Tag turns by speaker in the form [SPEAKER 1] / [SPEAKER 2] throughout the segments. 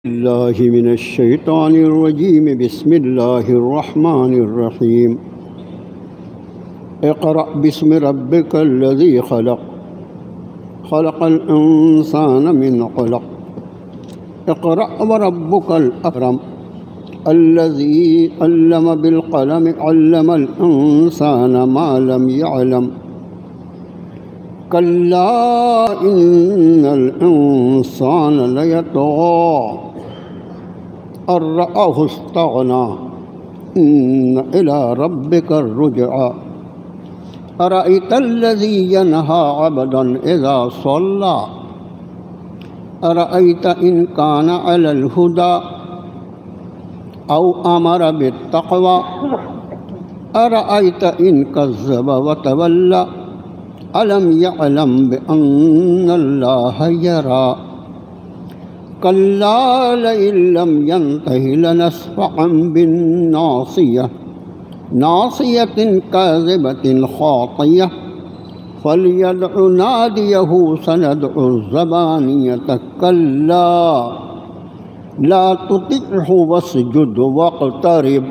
[SPEAKER 1] الله من الشيطان الرجيم. بسم الله الرحمن الرحيم. اقرأ باسم ربك الذي خلق خلق الإنسان من علق اقرأ وربك الأكرم الذي علم بالقلم علم الإنسان ما لم يعلم كلا إن الإنسان ليطغى أن رآه استغنى إن إلى ربك الرجعى أرأيت الذي ينهى عبدا إذا صلى أرأيت إن كان على الهدى أو أمر بالتقوى أرأيت إن كذب وتولى ألم يعلم بأن الله يرى كلا لئن لم ينته لنسفعا بالناصية ناصية كاذبة خاطية فليدع ناديه سندع الزبانية كلا لا تطعه واسجد واقترب.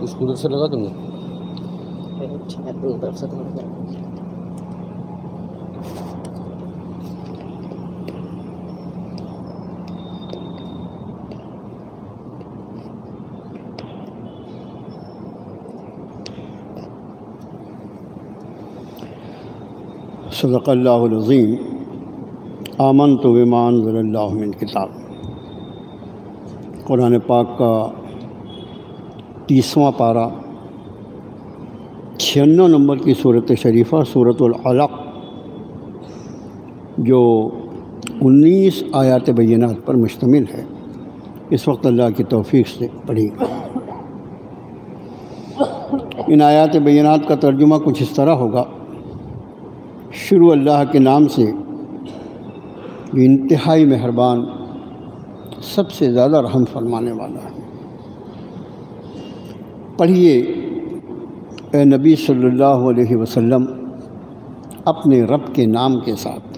[SPEAKER 2] اس کولر سے لگا تم نے
[SPEAKER 1] صدق اللہ العظیم. آمنت بما انزل اللہ من کتاب. قرآن پاک کا 30واں پارہ 96 نمبر کی صورت شریفہ سورۃ العلق جو 19 آیات بینات پر مشتمل ہے، اس وقت اللہ کی توفیق سے پڑھی. ان آیات بینات کا ترجمہ کچھ اس طرح ہوگا: شروع اللہ کے نام سے جو انتہائی مہربان، سب سے زیادہ رحم فرمانے والا ہے. پڑھیے اے نبی صلی اللہ علیہ وسلم اپنے رب کے نام کے ساتھ،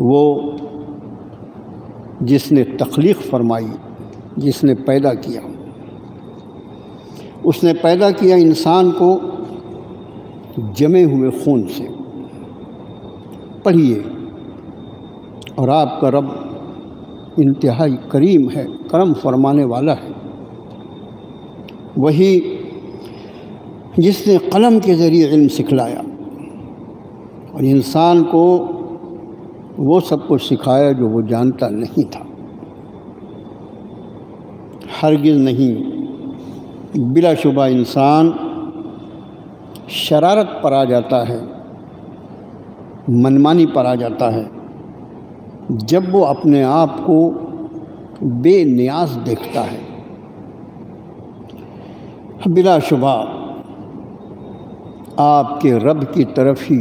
[SPEAKER 1] وہ جس نے تخلیق فرمائی، جس نے پیدا کیا. اس نے پیدا کیا انسان کو جمے ہوئے خون سے. پڑھیے، اور آپ کا رب انتہائی کریم ہے، کرم فرمانے والا ہے. وہی جس نے قلم کے ذریعے علم سکھلایا اور انسان کو وہ سب کچھ سکھایا جو وہ جانتا نہیں تھا. ہرگز نہیں، بلا شبہ انسان شرارت پر آ جاتا ہے، منمانی پر آ جاتا ہے جب وہ اپنے آپ کو بے نیاز دیکھتا ہے. بلا شبہ آپ کے رب کی طرف ہی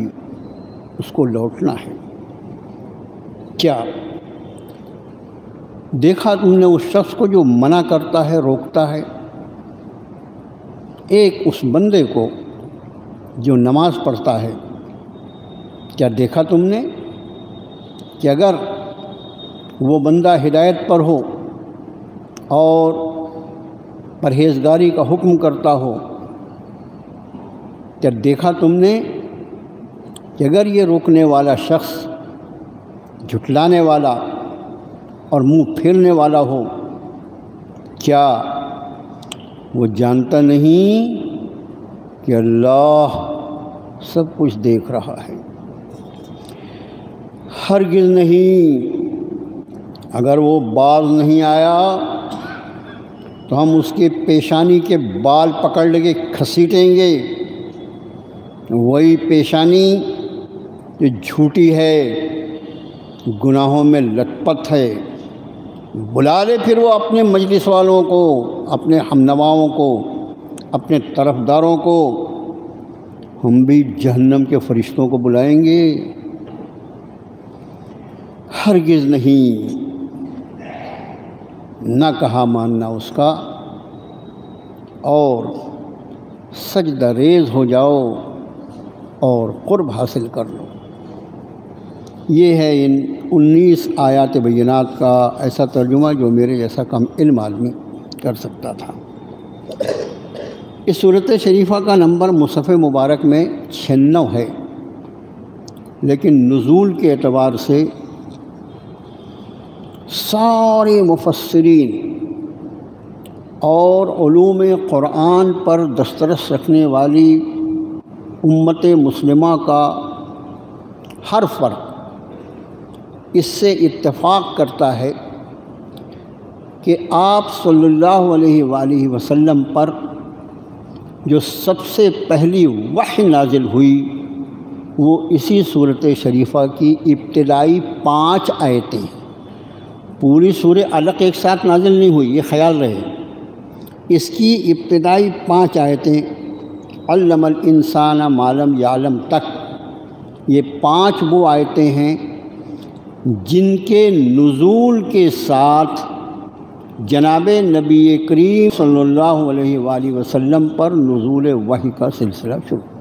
[SPEAKER 1] اس کو لوٹنا ہے. کیا دیکھا تم نے اس شخص کو جو منع کرتا ہے، روکتا ہے؟ ایک اس بندے کو جو نماز پڑھتا ہے، کیا دیکھا تم نے کہ اگر وہ بندہ ہدایت پر ہو اور پرہیزگاری کا حکم کرتا ہو، کیا دیکھا تم نے کہ اگر یہ روکنے والا شخص جھٹلانے والا اور منہ پھیرنے والا ہو، کیا وہ جانتا نہیں کہ اللہ سب کچھ دیکھ رہا ہے؟ ہرگز نہیں، اگر وہ باز نہیں آیا تو ہم اس کے پیشانی کے بال پکڑ لے کے گھسیٹیں گے، وہی پیشانی جو جھوٹی ہے، گناہوں میں لت پت ہے۔ بلا لے پھر وہ اپنے مجلس والوں کو، اپنے ہمنواؤں کو، اپنے طرفداروں کو، ہم بھی جہنم کے فرشتوں کو بلائیں گے۔ ہرگز نہیں، نہ کہا ماننا اس کا، اور سجدہ ریز ہو جاؤ اور قرب حاصل کر لو۔ یہ ہے ان 19 آیات بینات کا ایسا ترجمہ جو میرے جیسا کم علم آدمی کر سکتا تھا۔ اس صورت شریفہ کا نمبر مصحف مبارک میں 96 ہے، لیکن نزول کے اعتبار سے سارے مفسرین اور علوم قرآن پر دسترس رکھنے والی امت مسلمہ کا ہر فرد اس سے اتفاق کرتا ہے کہ آپ صلی اللہ علیہ وآلہ وسلم پر جو سب سے پہلی وحی نازل ہوئی وہ اسی صورت شریفہ کی ابتدائی 5 آیتیں ہیں۔ پوری سورہ الگ ایک ساتھ نازل نہیں ہوئی، یہ خیال رہے۔ اس کی ابتدائی 5 آیتیں علم الانسان ما لم یعلم تک، یہ 5 وہ آیتیں ہیں جن کے نزول کے ساتھ جناب نبی کریم صلی اللہ علیہ وآلہ وسلم پر نزول وحی کا سلسلہ شروع ہوا۔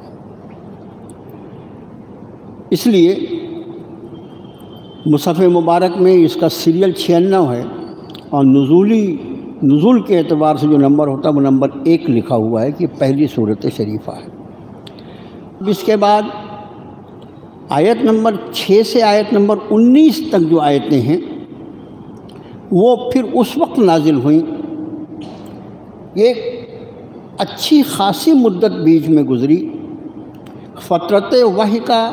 [SPEAKER 1] اس لیے مصحف مبارک میں اس کا سیریل 96 ہے، اور نزول کے اعتبار سے جو نمبر ہوتا ہے وہ نمبر 1 لکھا ہوا ہے کہ پہلی صورت شریفہ ہے۔ اس کے بعد آیت نمبر 6 سے آیت نمبر 19 تک جو آیتیں ہیں وہ پھر اس وقت نازل ہوئیں، ایک اچھی خاصی مدت بیچ میں گزری، فترت وحی کا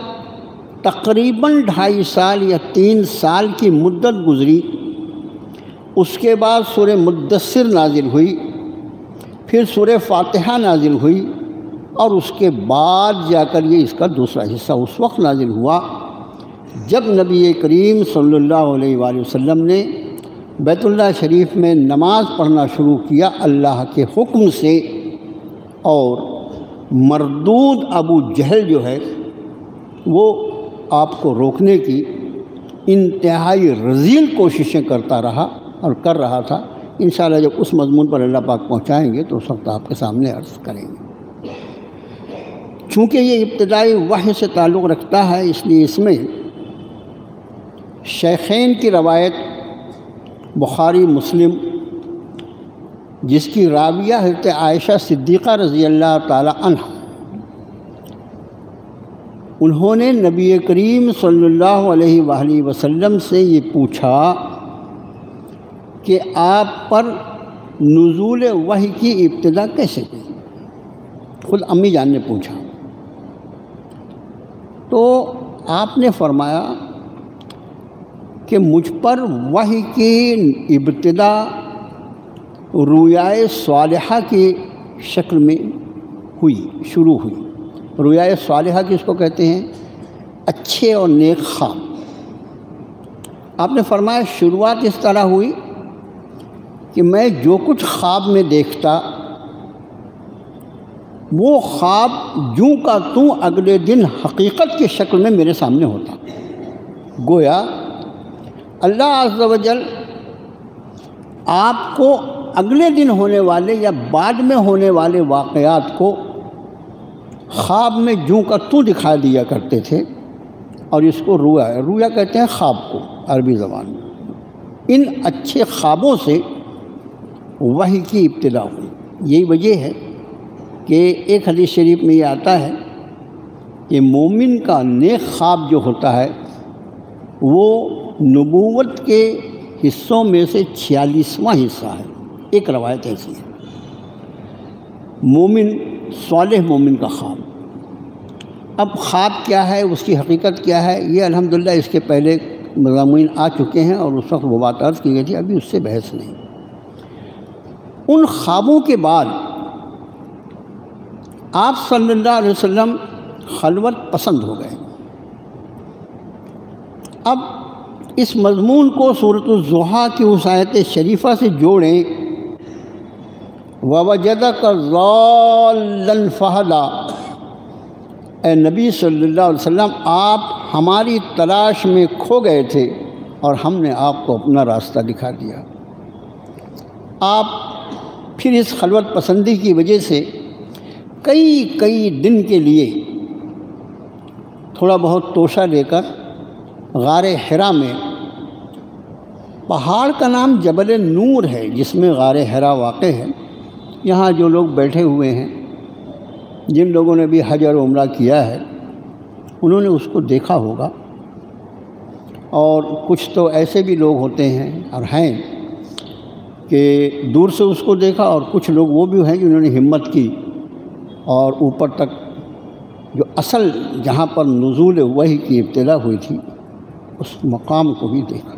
[SPEAKER 1] تقریباً 2.5 سال یا 3 سال کی مدت گزری۔ اس کے بعد سورہ مدثر نازل ہوئی، پھر سورہ فاتحہ نازل ہوئی، اور اس کے بعد جا کر یہ اس کا دوسرا حصہ اس وقت نازل ہوا جب نبی کریم صلی اللہ علیہ وآلہ وسلم نے بیت اللہ شریف میں نماز پڑھنا شروع کیا اللہ کے حکم سے، اور مردود ابو جہل جو ہے وہ آپ کو روکنے کی انتہائی رذیل کوششیں کرتا رہا اور کر رہا تھا۔ انشاءاللہ جب اس مضمون پر اللہ پاک پہنچائیں گے تو اس وقت آپ کے سامنے عرض کریں گے۔ چونکہ یہ ابتدائی وحی سے تعلق رکھتا ہے، اس لیے اس میں شیخین کی روایت بخاری مسلم، جس کی راویہ حضرت عائشہ صدیقہ رضی اللہ تعالی عنہ، انہوں نے نبی کریم صلی اللہ علیہ وآلہ وسلم سے یہ پوچھا کہ آپ پر نزول وحی کی ابتدا کیسے ہوئی؟ خود امی جان نے پوچھا تو آپ نے فرمایا کہ مجھ پر وحی کی ابتدا رؤیائے صالحہ کی شکل میں شروع ہوئی۔ رؤیائے صالحہ کس کو کہتے ہیں؟ اچھے اور نیک خواب۔ آپ نے فرمایا شروعات اس طرح ہوئی کہ میں جو کچھ خواب میں دیکھتا وہ خواب جوں کا توں اگلے دن حقیقت کی شکل میں میرے سامنے ہوتا۔ گویا اللہ عز و جل آپ کو اگلے دن ہونے والے یا بعد میں ہونے والے واقعات کو خواب میں جوں کا توں دکھا دیا کرتے تھے، اور اس کو رؤیا کہتے ہیں خواب کو عربی زبان میں۔ ان اچھے خوابوں سے وحی کی ابتدا ہوئی۔ یہی وجہ ہے کہ ایک حدیث شریف میں یہ آتا ہے کہ مومن کا نیک خواب جو ہوتا ہے وہ نبوت کے حصوں میں سے 46واں حصہ ہے۔ ایک روایت ایسی ہے، مومن صالح مومن کا خواب اب خواب کیا ہے، اس کی حقیقت کیا ہے، یہ الحمدللہ اس کے پہلے مضامین آ چکے ہیں اور اس وقت وہ بات عرض کی گئی تھی، ابھی اس سے بحث نہیں۔ ان خوابوں کے بعد آپ صلی اللہ علیہ وسلم خلوت پسند ہو گئے۔ اب اس مضمون کو سورۃ الضحیٰ کی اس آیت شریفہ سے جوڑیں، وَوَجَدَكَ ضَالًّا فَهَدَىٰ، اے نبی صلی اللہ علیہ وسلم آپ ہماری تلاش میں کھو گئے تھے اور ہم نے آپ کو اپنا راستہ دکھا دیا۔ آپ پھر اس خلوت پسندی کی وجہ سے کئی دن کے لیے تھوڑا بہت توشہ لے کر غار حرا میں، پہاڑ کا نام جبل نور ہے جس میں غار حرا واقع ہے، یہاں جو لوگ بیٹھے ہوئے ہیں، جن لوگوں نے بھی حج اور عمرہ کیا ہے انہوں نے اس کو دیکھا ہوگا، اور کچھ تو ایسے بھی لوگ ہوتے ہیں اور ہیں کہ دور سے اس کو دیکھا، اور کچھ لوگ وہ بھی ہیں جنہوں نے ہمت کی اور اوپر تک جو اصل جہاں پر نزول وحی کی ابتدا ہوئی تھی اس مقام کو بھی دیکھا۔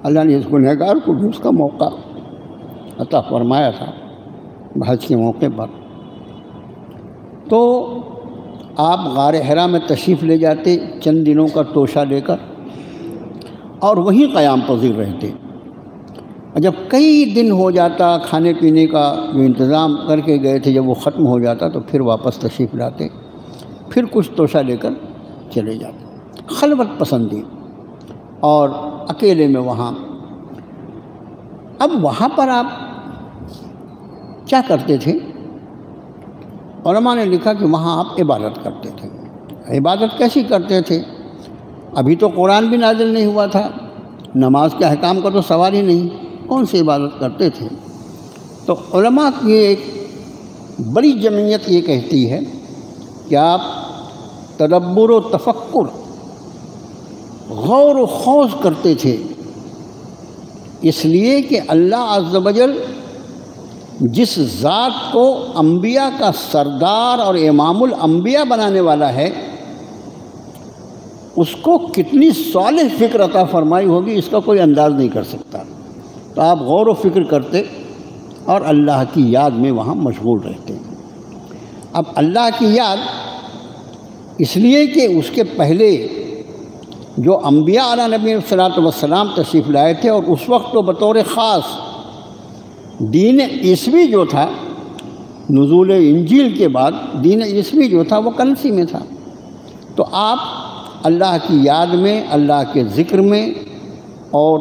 [SPEAKER 1] اللہ نے اس گنہگار کو بھی اس کا موقع عطا فرمایا تھا حج کے موقع پر۔ تو آپ غار حرا میں تشریف لے جاتے چند دنوں کا توشہ لے کر، اور وہیں قیام پذیر رہتے، اور جب کئی دن ہو جاتا کھانے پینے کا جو انتظام کر کے گئے تھے جب وہ ختم ہو جاتا تو پھر واپس تشریف لاتے، پھر کچھ توشہ لے کر چلے جاتے۔ خلوت پسندی اور اکیلے میں وہاں۔ اب وہاں پر آپ کیا کرتے تھے؟ علماء نے لکھا کہ وہاں آپ عبادت کرتے تھے۔ عبادت کیسی کرتے تھے؟ ابھی تو قرآن بھی نازل نہیں ہوا تھا، نماز کے احکام کا تو سوال ہی نہیں، کون سی عبادت کرتے تھے؟ تو علماء کی ایک بڑی جمعیت یہ کہتی ہے کہ آپ تدبر و تفکر، غور و خوض کرتے تھے، اس لیے کہ اللہ عز و جل جس ذات کو انبیاء کا سردار اور امام الانبیاء بنانے والا ہے اس کو کتنی صالح فکر عطا فرمائی ہوگی اس کا کوئی انداز نہیں کر سکتا۔ تو آپ غور و فکر کرتے اور اللہ کی یاد میں وہاں مشغول رہتے۔ اب اللہ کی یاد اس لیے کہ اس کے پہلے جو انبیاء علیہ نبی صلی اللہ علیہ وسلم تشریف لائے تھے، اور اس وقت تو بطور خاص دین عیسوی جو تھا، نزول انجیل کے بعد دین عیسوی جو تھا وہ کنسی میں تھا، تو آپ اللہ کی یاد میں، اللہ کے ذکر میں اور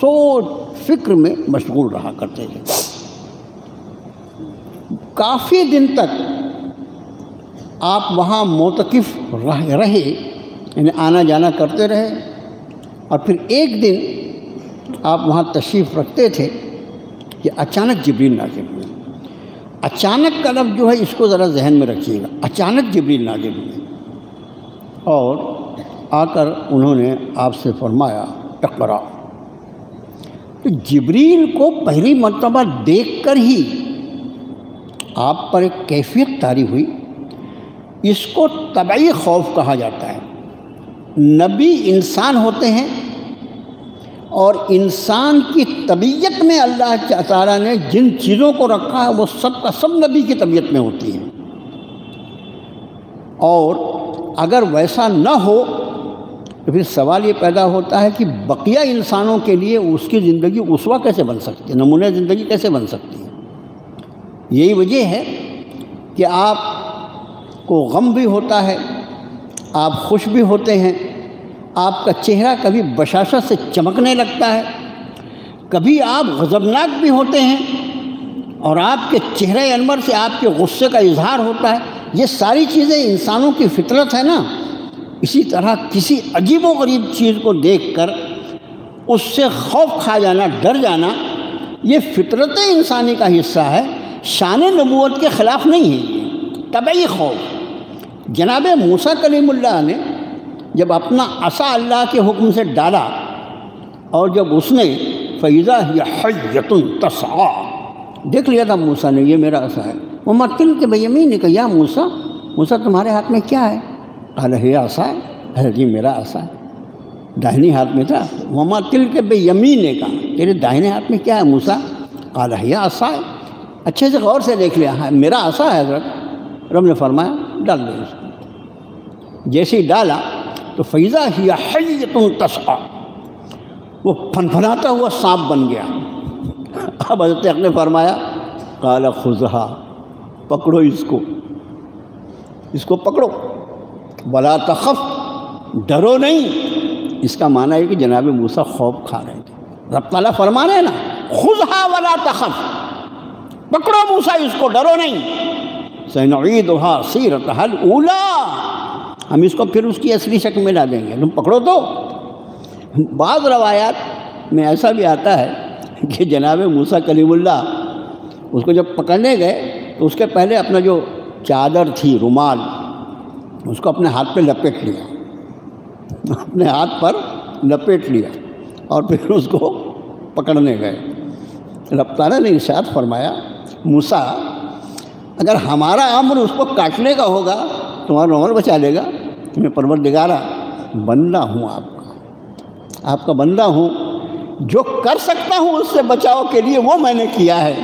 [SPEAKER 1] سوچ فکر میں مشغول رہا کرتے تھے۔ کافی دن تک آپ وہاں معتکف رہے، یعنی آنا جانا کرتے رہے، اور پھر ایک دن آپ وہاں تشریف رکھتے تھے کہ اچانک جبریل نازل ہوئے۔ اچانک کا لفظ جو ہے اس کو ذرا ذہن میں رکھیے گا، اچانک جبریل نازل ہوئے اور آ کر انہوں نے آپ سے فرمایا اقرا۔ تو جبریل کو پہلی مرتبہ دیکھ کر ہی آپ پر ایک کیفیت طاری ہوئی، اس کو طبعی خوف کہا جاتا ہے۔ نبی انسان ہوتے ہیں اور انسان کی طبیعت میں اللہ تعالیٰ نے جن چیزوں کو رکھا ہے وہ سب کا سب نبی کی طبیعت میں ہوتی ہیں، اور اگر ویسا نہ ہو تو پھر سوال یہ پیدا ہوتا ہے کہ بقیہ انسانوں کے لیے اس کی زندگی اسوہ کیسے بن سکتی ہے، نمونہ زندگی کیسے بن سکتی ہے۔ یہی وجہ ہے کہ آپ کو غم بھی ہوتا ہے، آپ خوش بھی ہوتے ہیں، آپ کا چہرہ کبھی بشاشت سے چمکنے لگتا ہے، کبھی آپ غضبناک بھی ہوتے ہیں اور آپ کے چہرے انور سے آپ کے غصے کا اظہار ہوتا ہے۔ یہ ساری چیزیں انسانوں کی فطرت ہے نا۔ اسی طرح کسی عجیب و غریب چیز کو دیکھ کر اس سے خوف کھا جانا، ڈر جانا، یہ فطرت انسانی کا حصہ ہے، شان نبوت کے خلاف نہیں ہے، یہ طبعی خوف۔ جناب موسیٰ کلیم اللہ نے جب اپنا عصا اللہ کے حکم سے ڈالا اور جب اس نے فَإِذَا هِيَ حَيَّةٌ تَسْعَىٰ دیکھ لیا تھا موسیٰ نے یہ میرا عصا ہے، وَمَا تِلْكَ بِيَمِينِكَ یا موسیٰ، موسیٰ تمہارے ہاتھ میں کیا ہے؟ قال ہی عصا، حضرت جی میرا عصا داہنی ہاتھ میں تھا۔ وما تلک بیمینک، تیرے داہنے ہاتھ میں کیا ہے موسیٰ؟ قال ہی عصا، اچھے سے غور سے دیکھ لیا، میرا عصا ہے حضرت۔ رب نے فرمایا ڈال دو اس کو۔ جیسے ہی ڈالا تو فیضا ہی حیۃ تسعی، وہ پھنپھناتا ہوا سانپ بن گیا۔ اب حضرت حق نے فرمایا قال خذھا، پکڑو اس کو پکڑو، ولا تخف، ڈرو نہیں۔ اس کا معنی ہے کہ جناب موسیٰ خوف کھا رہے تھے۔ رب تعالیٰ فرما رہے ہیں نا خذھا ولا تخف، پکڑو موسیٰ اس کو، ڈرو نہیں۔ سنعیدھا سیرتھا الاولی، ہم اس کو پھر اس کی اصلی شکل میں ڈالیں گے، تم پکڑو تو۔ بعض روایات میں ایسا بھی آتا ہے کہ جناب موسیٰ کلیم اللہ اس کو جب پکڑنے گئے تو اس کے پہلے اپنا جو چادر تھی، رومال، اس کو اپنے ہاتھ پہ لپیٹ لیا، اپنے ہاتھ پر لپیٹ لیا اور پھر اس کو پکڑنے گئے۔ رب تعالیٰ نے ارشاد فرمایا موسیٰ اگر ہمارا امر اس کو کاٹنے کا ہوگا تمہارا رومال بچا لے گا؟ میں پروردگارہ بندہ ہوں، آپ کا بندہ ہوں، جو کر سکتا ہوں اس سے بچاؤ کے لیے وہ میں نے کیا ہے،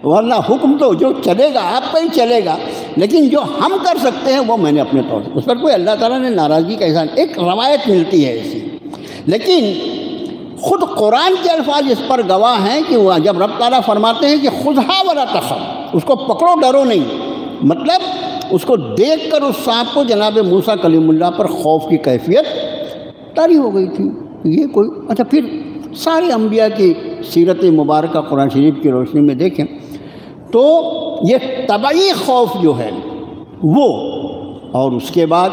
[SPEAKER 1] ورنہ حکم تو جو چلے گا آپ پہ ہی چلے گا، لیکن جو ہم کر سکتے ہیں وہ میں نے اپنے طور سے۔ اس پر کوئی اللہ تعالیٰ نے ناراضگی کا احسان، ایک روایت ملتی ہے ایسی، لیکن خود قرآن کے الفاظ اس پر گواہ ہیں کہ وہ جب رب تعالیٰ فرماتے ہیں کہ خذھا ولا تخف، اس کو پکڑو ڈرو نہیں، مطلب اس کو دیکھ کر اس سانپ کو جناب موسیٰ کلیم اللہ پر خوف کی کیفیت طاری ہو گئی تھی۔ یہ کوئی اچھا پھر سارے انبیاء کی سیرت مبارکہ قرآن شریف کی روشنی میں دیکھیں تو یہ طبعی خوف جو ہے وہ، اور اس کے بعد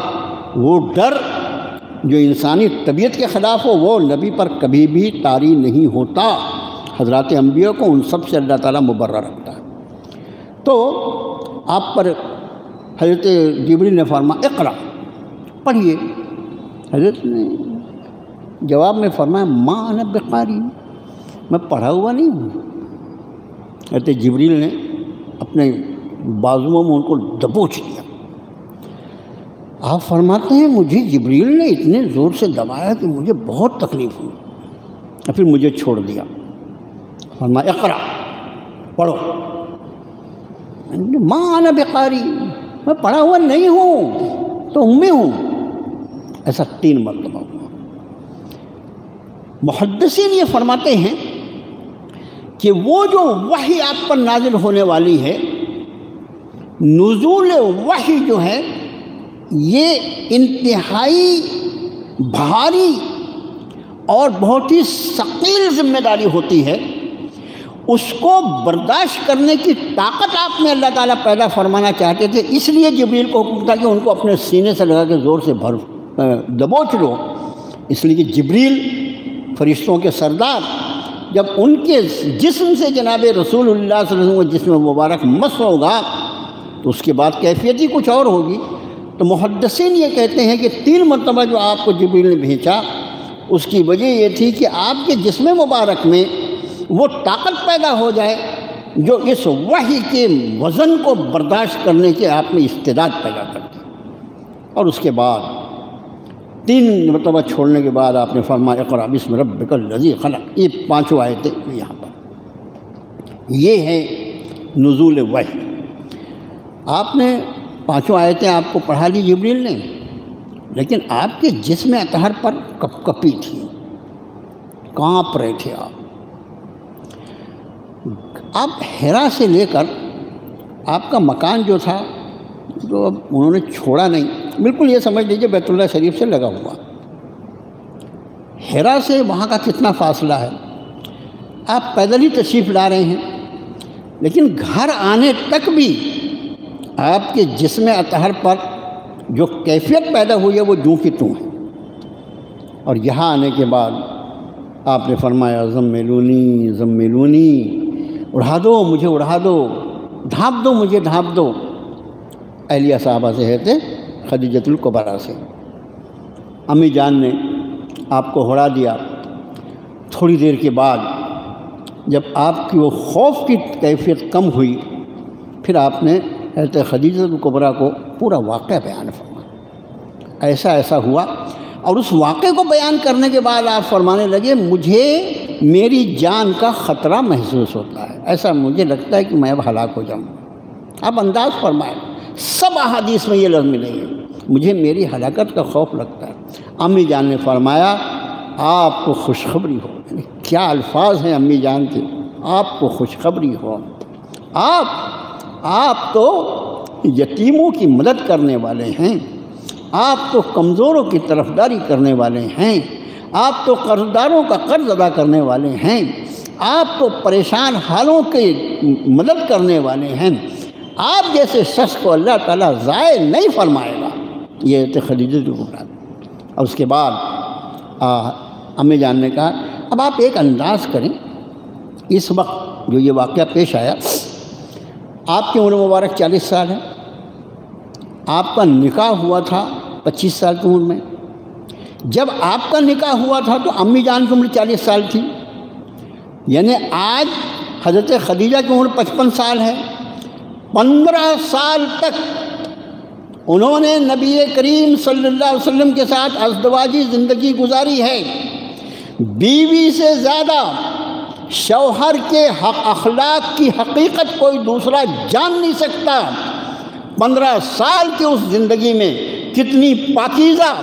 [SPEAKER 1] وہ ڈر جو انسانی طبیعت کے خلاف ہو، وہ نبی پر کبھی بھی طاری نہیں ہوتا۔ حضرات انبیاء کو ان سب سے اللہ تعالیٰ مبرہ رکھتا ہے۔ تو آپ پر حضرت جبریل نے فرمایا اقرأ، پڑھیے۔ حضرت نے جواب میں فرمایا ما انا بقاری، میں پڑھا ہوا نہیں ہوں۔ حضرت جبریل نے اپنے بازوؤں میں ان کو دبوچ دیا۔ آپ فرماتے ہیں مجھے جبریل نے اتنے زور سے دبایا کہ مجھے بہت تکلیف ہوئی، اور پھر مجھے چھوڑ دیا۔ فرمایا اقرأ، پڑھو۔ ما انا بقاری، میں پڑھا ہوا نہیں ہوں، تو امی ہوں۔ ایسا 3 مرتبہ ہوا۔ محدثین یہ فرماتے ہیں کہ وہ جو وحی آپ پر نازل ہونے والی ہے، نزول وحی جو ہے یہ انتہائی بھاری اور بہت ہی ثقیل ذمہ داری ہوتی ہے۔ اس کو برداشت کرنے کی طاقت آپ میں اللہ تعالیٰ پیدا فرمانا چاہتے تھے، اس لیے جبریل کو حکم تھا کہ ان کو اپنے سینے سے لگا کے زور سے دبوچ لو۔ اس لیے کہ جبریل فرشتوں کے سردار جب ان کے جسم سے جناب رسول اللہ صلی اللہ علیہ وسلم کا جسم مبارک مس ہوگا تو اس کے بعد کیفیت ہی کچھ اور ہوگی۔ تو محدثین یہ کہتے ہیں کہ 3 مرتبہ جو آپ کو جبریل نے بھیجا، اس کی وجہ یہ تھی کہ آپ کے جسم مبارک میں وہ طاقت پیدا ہو جائے جو اس وحی کے وزن کو برداشت کرنے کے آپ میں استعداد پیدا کرتی۔ اور اس کے بعد 3 مرتبہ چھوڑنے کے بعد آپ نے فرمایا اقرأ بسم ربک الذی خلق۔ یہ 5 آیتیں یہاں پر، یہ ہے نزول وحی۔ آپ نے 5 آیتیں آپ کو پڑھا لی جبریل نے، لیکن آپ کے جسم اطہر پر کپ کپی تھی، کانپ رہے تھے آپ حرا سے لے کر آپ کا مکان جو تھا جو اب انہوں نے چھوڑا نہیں، بالکل یہ سمجھ لیجیے بیت اللہ شریف سے لگا ہوا۔ حرا سے وہاں کا کتنا فاصلہ ہے، آپ پیدل ہی تشریف لا رہے ہیں، لیکن گھر آنے تک بھی آپ کے جسم اطہر پر جو کیفیت پیدا ہوئی ہے وہ جوں کی توں ہے۔ اور یہاں آنے کے بعد آپ نے فرمایا زملونی زملونی، اڑا دو مجھے، اڑا دو، ڈھانپ دو مجھے، ڈھانپ دو۔ اہلیہ صاحبہ سے ہے تھے خدیجۃ الکبریٰ سے، امی جان نے آپ کو اڑا دیا۔ تھوڑی دیر کے بعد جب آپ کی وہ خوف کی کیفیت کم ہوئی، پھر آپ نے حضرت خدیجۃ الکبریٰ کو پورا واقعہ بیان فرمایا۔ ایسا ایسا ہوا، اور اس واقعے کو بیان کرنے کے بعد آپ فرمانے لگے مجھے میری جان کا خطرہ محسوس ہوتا ہے، ایسا مجھے لگتا ہے کہ میں اب ہلاک ہو جاؤں۔ اب انداز فرمائے، سب احادیث میں یہ لفظ ملیں گے، مجھے میری ہلاکت کا خوف لگتا ہے۔ امی جان نے فرمایا آپ کو خوشخبری ہو، یعنی کیا الفاظ ہیں امی جان کے، آپ کو خوشخبری ہو، آپ تو یتیموں کی مدد کرنے والے ہیں، آپ تو کمزوروں کی طرفداری کرنے والے ہیں، آپ تو قرض داروں کا قرض ادا کرنے والے ہیں، آپ تو پریشان حالوں کی مدد کرنے والے ہیں، آپ جیسے شخص کو اللہ تعالیٰ ضائع نہیں فرمائے گا۔ یہ تو خدیجہ کی بات۔ اور اس کے بعد امی جان نے کہا اب آپ ایک انداز کریں، اس وقت جو یہ واقعہ پیش آیا، آپ کی عمر مبارک 40 سال ہے، آپ کا نکاح ہوا تھا 25 سال کی عمر میں، جب آپ کا نکاح ہوا تھا تو امی جان کی عمر 40 سال تھی، یعنی آج حضرت خدیجہ کی عمر 55 سال ہے۔ 15 سال تک انہوں نے نبی کریم صلی اللہ علیہ وسلم کے ساتھ ازدواجی زندگی گزاری ہے۔ بیوی سے زیادہ شوہر کے اخلاق کی حقیقت کوئی دوسرا جان نہیں سکتا۔ 15 سال کی اس زندگی میں کتنی پاکیزہ،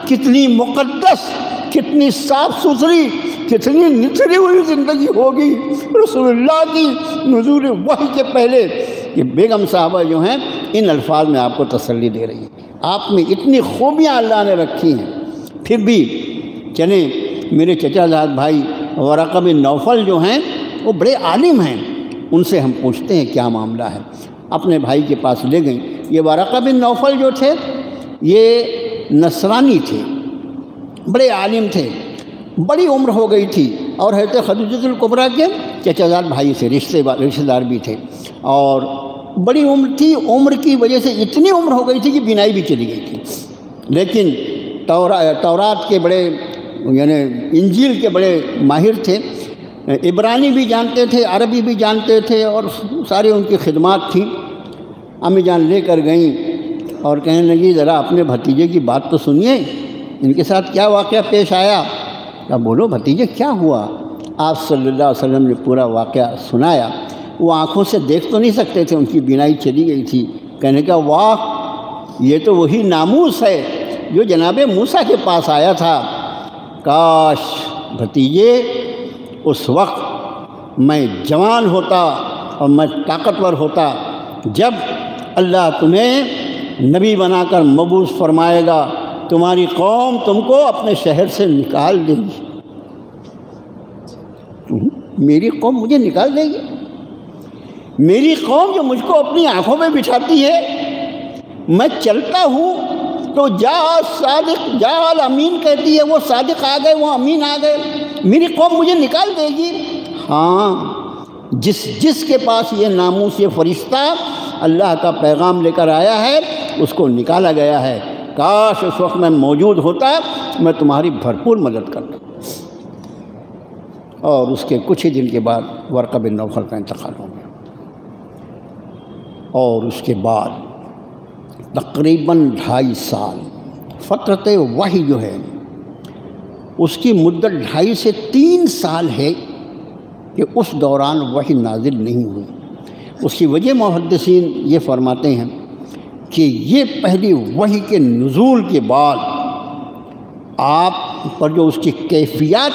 [SPEAKER 1] کتنی مقدس، کتنی صاف ستھری، کتنی نتھری ہوئی زندگی ہوگی رسول اللہ کی نزول وحی کے پہلے۔ کہ بیگم صاحبہ جو ہیں ان الفاظ میں آپ کو تسلی دے رہی ہیں، آپ میں اتنی خوبیاں اللہ نے رکھی ہیں۔ پھر بھی چلیں، میرے چچا زاد بھائی ورقہ بن نوفل جو ہیں وہ بڑے عالم ہیں، ان سے ہم پوچھتے ہیں کیا معاملہ ہے۔ اپنے بھائی کے پاس لے گئیں۔ یہ ورقہ بن نوفل جو تھے یہ نصرانی تھے، بڑے عالم تھے، بڑی عمر ہو گئی تھی، اور حضرت خدیجہ الکبریٰ کے چچا زاد بھائی سے رشتہ دار بھی تھے، اور بڑی عمر تھی، عمر کی وجہ سے اتنی عمر ہو گئی تھی کہ بینائی بھی چلی گئی تھی، لیکن تورات کے بڑے یعنی انجیل کے بڑے ماہر تھے، عبرانی بھی جانتے تھے، عربی بھی جانتے تھے، اور ساری ان کی خدمات تھیں۔ امی جان لے کر گئیں اور کہنے لگی ذرا اپنے بھتیجے کی بات تو سنیے، ان کے ساتھ کیا واقعہ پیش آیا۔ کہا بولو بھتیجے کیا ہوا۔ آپ صلی اللہ علیہ وسلم نے پورا واقعہ سنایا۔ وہ آنکھوں سے دیکھ تو نہیں سکتے تھے، ان کی بینائی چلی گئی تھی۔ کہنے کا واہ، یہ تو وہی ناموس ہے جو جناب موسیٰ کے پاس آیا تھا۔ کاش بھتیجے اس وقت میں جوان ہوتا اور میں طاقتور ہوتا جب اللہ تمہیں نبی بنا کر مبعوث فرمائے گا، تمہاری قوم تم کو اپنے شہر سے نکال دے گی۔ میری قوم مجھے نکال دے گی؟ میری قوم جو مجھ کو اپنی آنکھوں میں بٹھاتی ہے، میں چلتا ہوں تو جا صادق جا امین کہتی ہے، وہ صادق آ گئے، وہ امین آ گئے، میری قوم مجھے نکال دے گی؟ ہاں، جس کے پاس یہ ناموس، یہ فرشتہ اللہ کا پیغام لے کر آیا ہے، اس کو نکالا گیا ہے۔ کاش اس وقت میں موجود ہوتا، میں تمہاری بھرپور مدد کرتا۔ اور اس کے کچھ ہی دن کے بعد ورقہ بن نوفل کا انتقال ہو گیا، اور اس کے بعد تقریباً 2.5 سال فترت وحی جو ہے اس کی مدت 2.5 سے 3 سال ہے کہ اس دوران وحی نازل نہیں ہوئی۔ اس کی وجہ محدثین یہ فرماتے ہیں کہ یہ پہلی وحی کے نزول کے بعد آپ پر جو اس کی کیفیات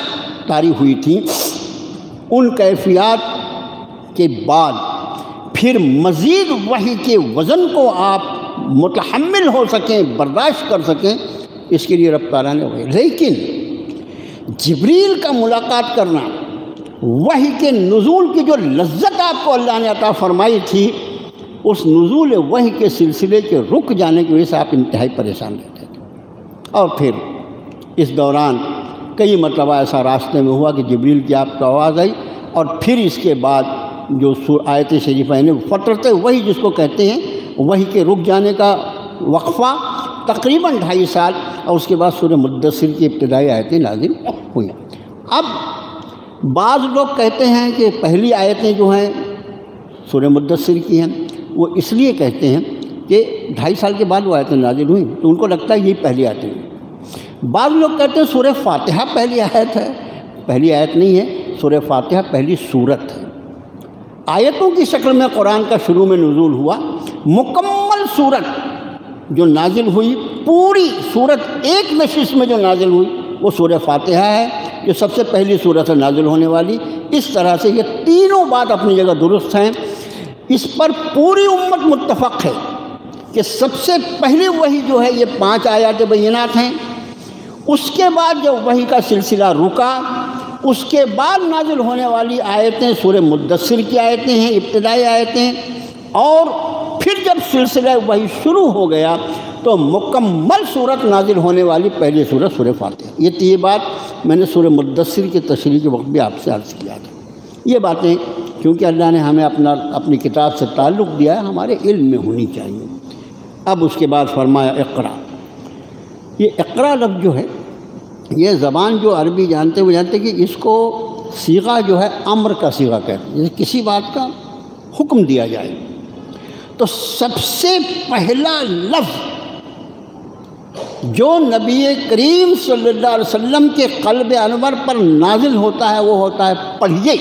[SPEAKER 1] طاری ہوئی تھیں، ان کیفیات کے بعد پھر مزید وحی کے وزن کو آپ متحمل ہو سکیں، برداشت کر سکیں، اس کے لیے رب تعالیٰ نے وحی۔ لیکن جبریل کا ملاقات کرنا، وحی کے نزول کی جو لذت آپ کو اللہ نے عطا فرمائی تھی، اس نزول وحی کے سلسلے کے رک جانے کی وجہ سے آپ انتہائی پریشان رہتے تھے۔ اور پھر اس دوران کئی مرتبہ ایسا راستے میں ہوا کہ جبریل کی آپ کو آواز آئی، اور پھر اس کے بعد جو آیت شریفہ ہے فترت وحی جس کو کہتے ہیں، وحی کے رک جانے کا وقفہ تقریباً 2.5 سال، اور اس کے بعد سورہ مدثر کی ابتدائی آیتیں نازل ہوئیں۔ اب بعض لوگ کہتے ہیں کہ پہلی آیتیں جو ہیں سورہ مدثر کی ہیں، وہ اس لیے کہتے ہیں کہ 2.5 سال کے بعد وہ آیتیں نازل ہوئیں، تو ان کو لگتا ہے یہی پہلی آیتیں ہیں۔ بعض لوگ کہتے ہیں سورہ فاتحہ پہلی آیت ہے، پہلی آیت نہیں ہے، سورہ فاتحہ پہلی سورت ہے۔ آیتوں کی شکل میں قرآن کا شروع میں نزول ہوا، مکمل سورت جو نازل ہوئی، پوری سورت ایک نشست میں جو نازل ہوئی وہ سورہ فاتحہ ہے، جو سب سے پہلی سورت ہے نازل ہونے والی۔ اس طرح سے یہ تینوں بات اپنی جگہ درست ہیں، اس پر پوری امت متفق ہے کہ سب سے پہلی وحی جو ہے یہ 5 آیات بینات ہیں۔ اس کے بعد جو وحی کا سلسلہ رکا، اس کے بعد نازل ہونے والی آیتیں سورہ مدثر کی آیتیں ہیں، ابتدائی آیتیں، اور پھر جب سلسلہ وحی شروع ہو گیا تو مکمل صورت نازل ہونے والی پہلی سورت سورہ فاتحہ۔ یہ بات میں نے سورہ مدثر کی تشریح کے وقت بھی آپ سے عرض کیا تھا۔ یہ باتیں کیونکہ اللہ نے ہمیں اپنی کتاب سے تعلق دیا ہے، ہمارے علم میں ہونی چاہیے۔ اب اس کے بعد فرمایا اقرا۔ یہ اقرا لفظ جو ہے، یہ زبان جو عربی جانتے وہ جانتے کہ اس کو صیغہ جو ہے امر کا صیغہ کہتے ہیں، جیسے کسی بات کا حکم دیا جائے تو سب سے پہلا لفظ جو نبی کریم صلی اللہ علیہ وسلم کے قلب انور پر نازل ہوتا ہے وہ ہوتا ہے پڑھیے۔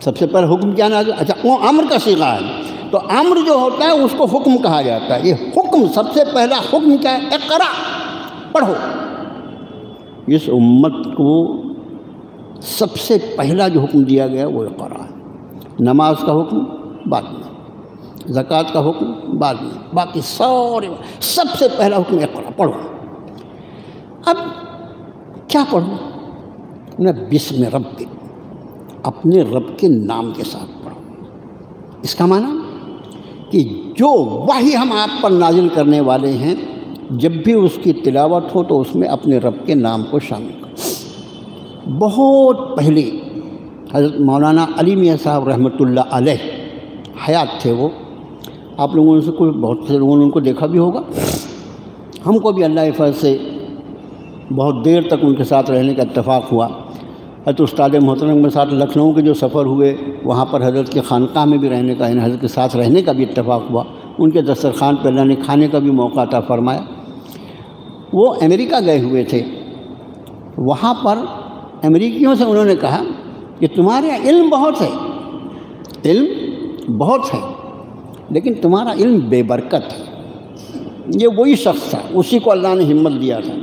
[SPEAKER 1] سب سے پہلا حکم کیا نازل؟ اچھا، وہ امر کا صیغہ ہے، تو امر جو ہوتا ہے اس کو حکم کہا جاتا ہے۔ یہ حکم، سب سے پہلا حکم کیا ہے؟ اقرا، پڑھو۔ اس امت کو سب سے پہلا جو حکم دیا گیا وہ اقرا ہے۔ نماز کا حکم بعد میں، زکوٰۃ کا حکم بعد میں، باقی سب سے پہلا حکم اقرا، پڑھو۔ اب کیا پڑھو؟ نہ بسم رب، اپنے رب کے نام کے ساتھ پڑھو۔ اس کا معنی کہ جو وحی ہم آپ پر نازل کرنے والے ہیں، جب بھی اس کی تلاوت ہو تو اس میں اپنے رب کے نام کو شامل کرو۔ بہت پہلے حضرت مولانا علی میاں صاحب رحمۃ اللہ علیہ حیات تھے، وہ آپ لوگوں سے بہت سے لوگوں نے ان کو دیکھا بھی ہوگا، ہم کو بھی اللہ کے فضل سے بہت دیر تک ان کے ساتھ رہنے کا اتفاق ہوا۔ حضرت استاد محترم کے ساتھ لکھنؤ کے جو سفر ہوئے، وہاں پر حضرت کے خانقاہ میں بھی رہنے کا، یعنی حضرت کے ساتھ رہنے کا بھی اتفاق ہوا۔ ان کے دسترخوان پہ اللہ نے کھانے کا بھی موقع عطا فرمایا۔ وہ امریکہ گئے ہوئے تھے، وہاں پر امریکیوں سے انہوں نے کہا کہ تمہارے علم بہت ہے، علم بہت ہے، لیکن تمہارا علم بے برکت ہے۔ یہ وہی شخص تھا، اسی کو اللہ نے ہمت دیا تھا،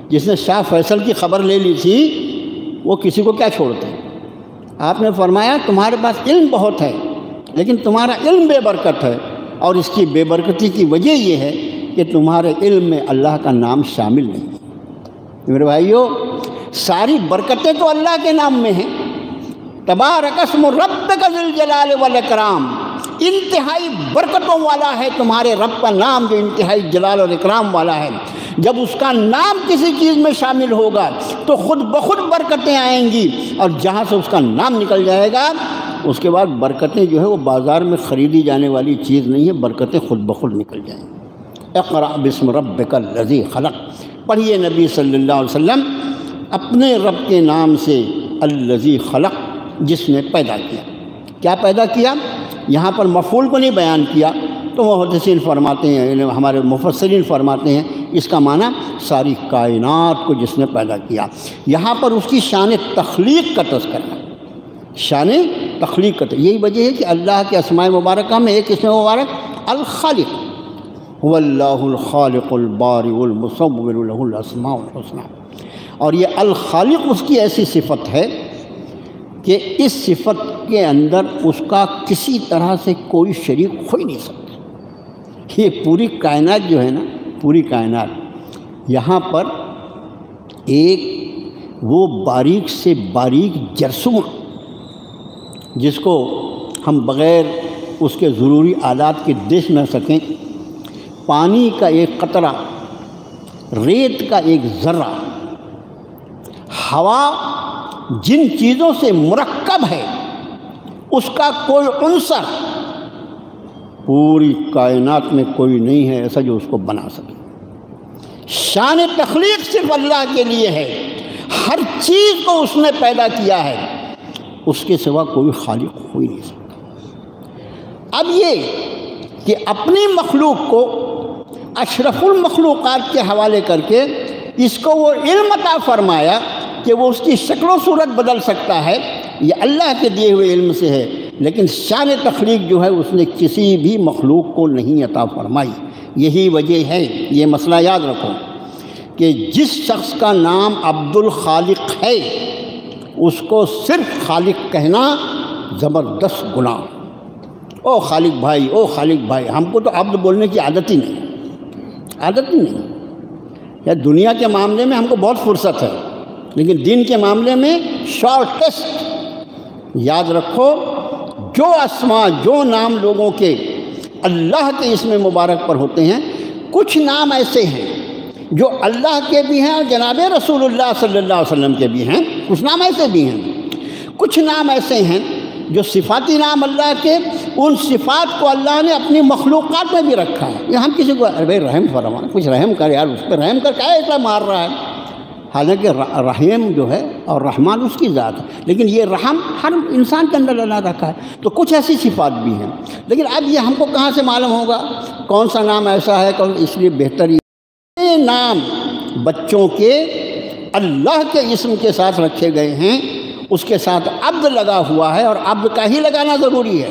[SPEAKER 1] جس نے شاہ فیصل کی خبر لے لی تھی، وہ کسی کو کیا چھوڑتے ہیں۔ آپ نے فرمایا تمہارے پاس علم بہت ہے لیکن تمہارا علم بے برکت ہے، اور اس کی بے برکتی کی وجہ یہ ہے کہ تمہارے علم میں اللہ کا نام شامل نہیں ہے۔ میرے بھائیو، ساری برکتیں تو اللہ کے نام میں ہیں۔ تبارک اسم ربک ذی الجلال والاکرام، انتہائی برکتوں والا ہے تمہارے رب کا نام، جو انتہائی جلال اور اکرام والا ہے۔ جب اس کا نام کسی چیز میں شامل ہوگا تو خود بخود برکتیں آئیں گی، اور جہاں سے اس کا نام نکل جائے گا اس کے بعد برکتیں جو ہے وہ بازار میں خریدی جانے والی چیز نہیں ہے، برکتیں خود بخود نکل جائیں گی۔ اقرأ بسم ربک الذی خلق، پڑھیے نبی صلی اللہ علیہ وسلم اپنے رب کے نام سے، الذی خلق، جس نے پیدا کیا۔ کیا پیدا کیا؟ یہاں پر مفعول کو نہیں بیان کیا، تو محدثین فرماتے ہیں، یعنی ہمارے مفسرین فرماتے ہیں اس کا معنی ساری کائنات کو جس نے پیدا کیا۔ یہاں پر اس کی شان تخلیق کا تذکرہ ہے، شان تخلیق کا، یہی وجہ ہے کہ اللہ کے اسماء مبارکہ میں ایک اسم مبارک الخالق، هو اللہ الخالق البارئ المصور له الاسماء الحسنى، اور یہ الخالق اس کی ایسی صفت ہے کہ اس صفت کے اندر اس کا کسی طرح سے کوئی شریک ہو ہی نہیں سکتا۔ یہ پوری کائنات جو ہے نا، پوری کائنات، یہاں پر ایک وہ باریک سے باریک جرثومہ جس کو ہم بغیر اس کے ضروری آلات کے دیکھ نہ سکیں، پانی کا ایک قطرہ، ریت کا ایک ذرہ، ہوا جن چیزوں سے مرکب ہے اس کا کوئی عنصر پوری کائنات میں کوئی نہیں ہے ایسا جو اس کو بنا سکے۔ شان تخلیق صرف اللہ کے لیے ہے، ہر چیز کو اس نے پیدا کیا ہے، اس کے سوا کوئی خالق ہو ہی نہیں سکتا۔ اب یہ کہ اپنی مخلوق کو اشرف المخلوقات کے حوالے کر کے اس کو وہ علم عطا فرمایا کہ وہ اس کی شکل و صورت بدل سکتا ہے، یہ اللہ کے دیے ہوئے علم سے ہے، لیکن شان تخلیق جو ہے اس نے کسی بھی مخلوق کو نہیں عطا فرمائی۔ یہی وجہ ہے، یہ مسئلہ یاد رکھو کہ جس شخص کا نام عبد الخالق ہے اس کو صرف خالق کہنا زبردست گناہ۔ او خالق بھائی، او خالق بھائی، ہم کو تو عبد بولنے کی عادت ہی نہیں۔ یا دنیا کے معاملے میں ہم کو بہت فرصت ہے، لیکن دین کے معاملے میں شارٹیسٹ۔ یاد رکھو، جو اسماء، جو نام لوگوں کے اللہ کے اسم مبارک پر ہوتے ہیں، کچھ نام ایسے ہیں جو اللہ کے بھی ہیں اور جناب رسول اللہ صلی اللہ علیہ وسلم کے بھی ہیں، کچھ نام ایسے بھی ہیں۔ کچھ نام ایسے ہیں جو صفاتی نام اللہ کے، ان صفات کو اللہ نے اپنی مخلوقات میں بھی رکھا ہے۔ یہ ہم کسی کو ارے بھائی رحم فرما، کچھ رحم کر یار، اس پہ رحم کر کیا اتنا مار رہا ہے؟ حالانکہ رحیم جو ہے اور رحمان اس کی ذات ہے، لیکن یہ رحم ہر انسان کے اندر اللہ رکھا ہے۔ تو کچھ ایسی صفات بھی ہیں، لیکن اب یہ ہم کو کہاں سے معلوم ہوگا کون سا نام ایسا ہے؟ اس لیے بہتر یہ نام بچوں کے اللہ کے اسم کے ساتھ رکھے گئے ہیں، اس کے ساتھ عبد لگا ہوا ہے، اور عبد کا ہی لگانا ضروری ہے۔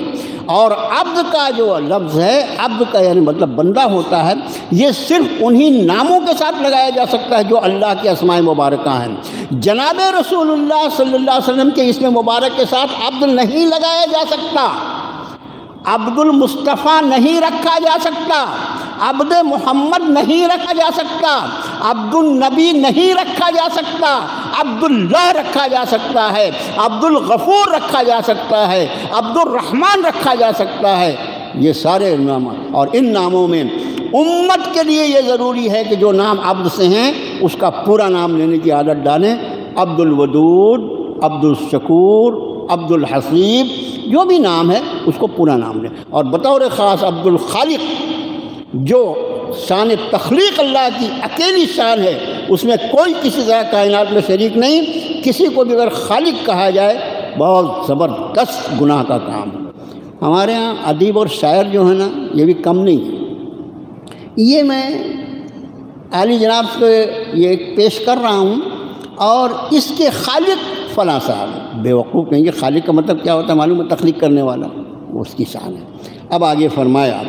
[SPEAKER 1] اور عبد کا جو لفظ ہے، عبد کا یعنی مطلب بندہ ہوتا ہے، یہ صرف انہی ناموں کے ساتھ لگایا جا سکتا ہے جو اللہ کے اسماء مبارکہ ہیں۔ جناب رسول اللہ صلی اللہ علیہ وسلم کے اسم مبارک کے ساتھ عبد نہیں لگایا جا سکتا، عبد المصطفیٰ نہیں رکھا جا سکتا، عبد محمد نہیں رکھا جا سکتا، عبد النبی نہیں رکھا جا سکتا، عبد اللہ رکھا جا سکتا ہے، عبد الغفور رکھا جا سکتا ہے، عبد الرحمن رکھا جا سکتا ہے۔ یہ سارے نام، اور ان ناموں میں امت کے لیے یہ ضروری ہے کہ جو نام عبد سے ہیں اس کا پورا نام لینے کی عادت ڈالیں۔ عبد الودود، عبد الشکور، عبد الحسیب، جو بھی نام ہے اس کو پورا نام لیں۔ اور بطور خاص عبد الخالق، جو شان تخلیق اللہ کی اکیلی شان ہے، اس میں کوئی کسی طرح کائنات میں شریک نہیں، کسی کو بھی اگر خالق کہا جائے بہت زبردست گناہ کا کام ہے۔ ہمارے ہاں ادیب اور شاعر جو ہے نا، یہ بھی کم نہیں ہے۔ یہ میں عالی جناب سے یہ پیش کر رہا ہوں، اور اس کے خالق فلاں صاحب، بے وقوف نہیں، یہ خالق کا مطلب کیا ہوتا ہے معلوم ہے؟ تخلیق کرنے والا، وہ اس کی شان ہے۔ اب آگے فرمایا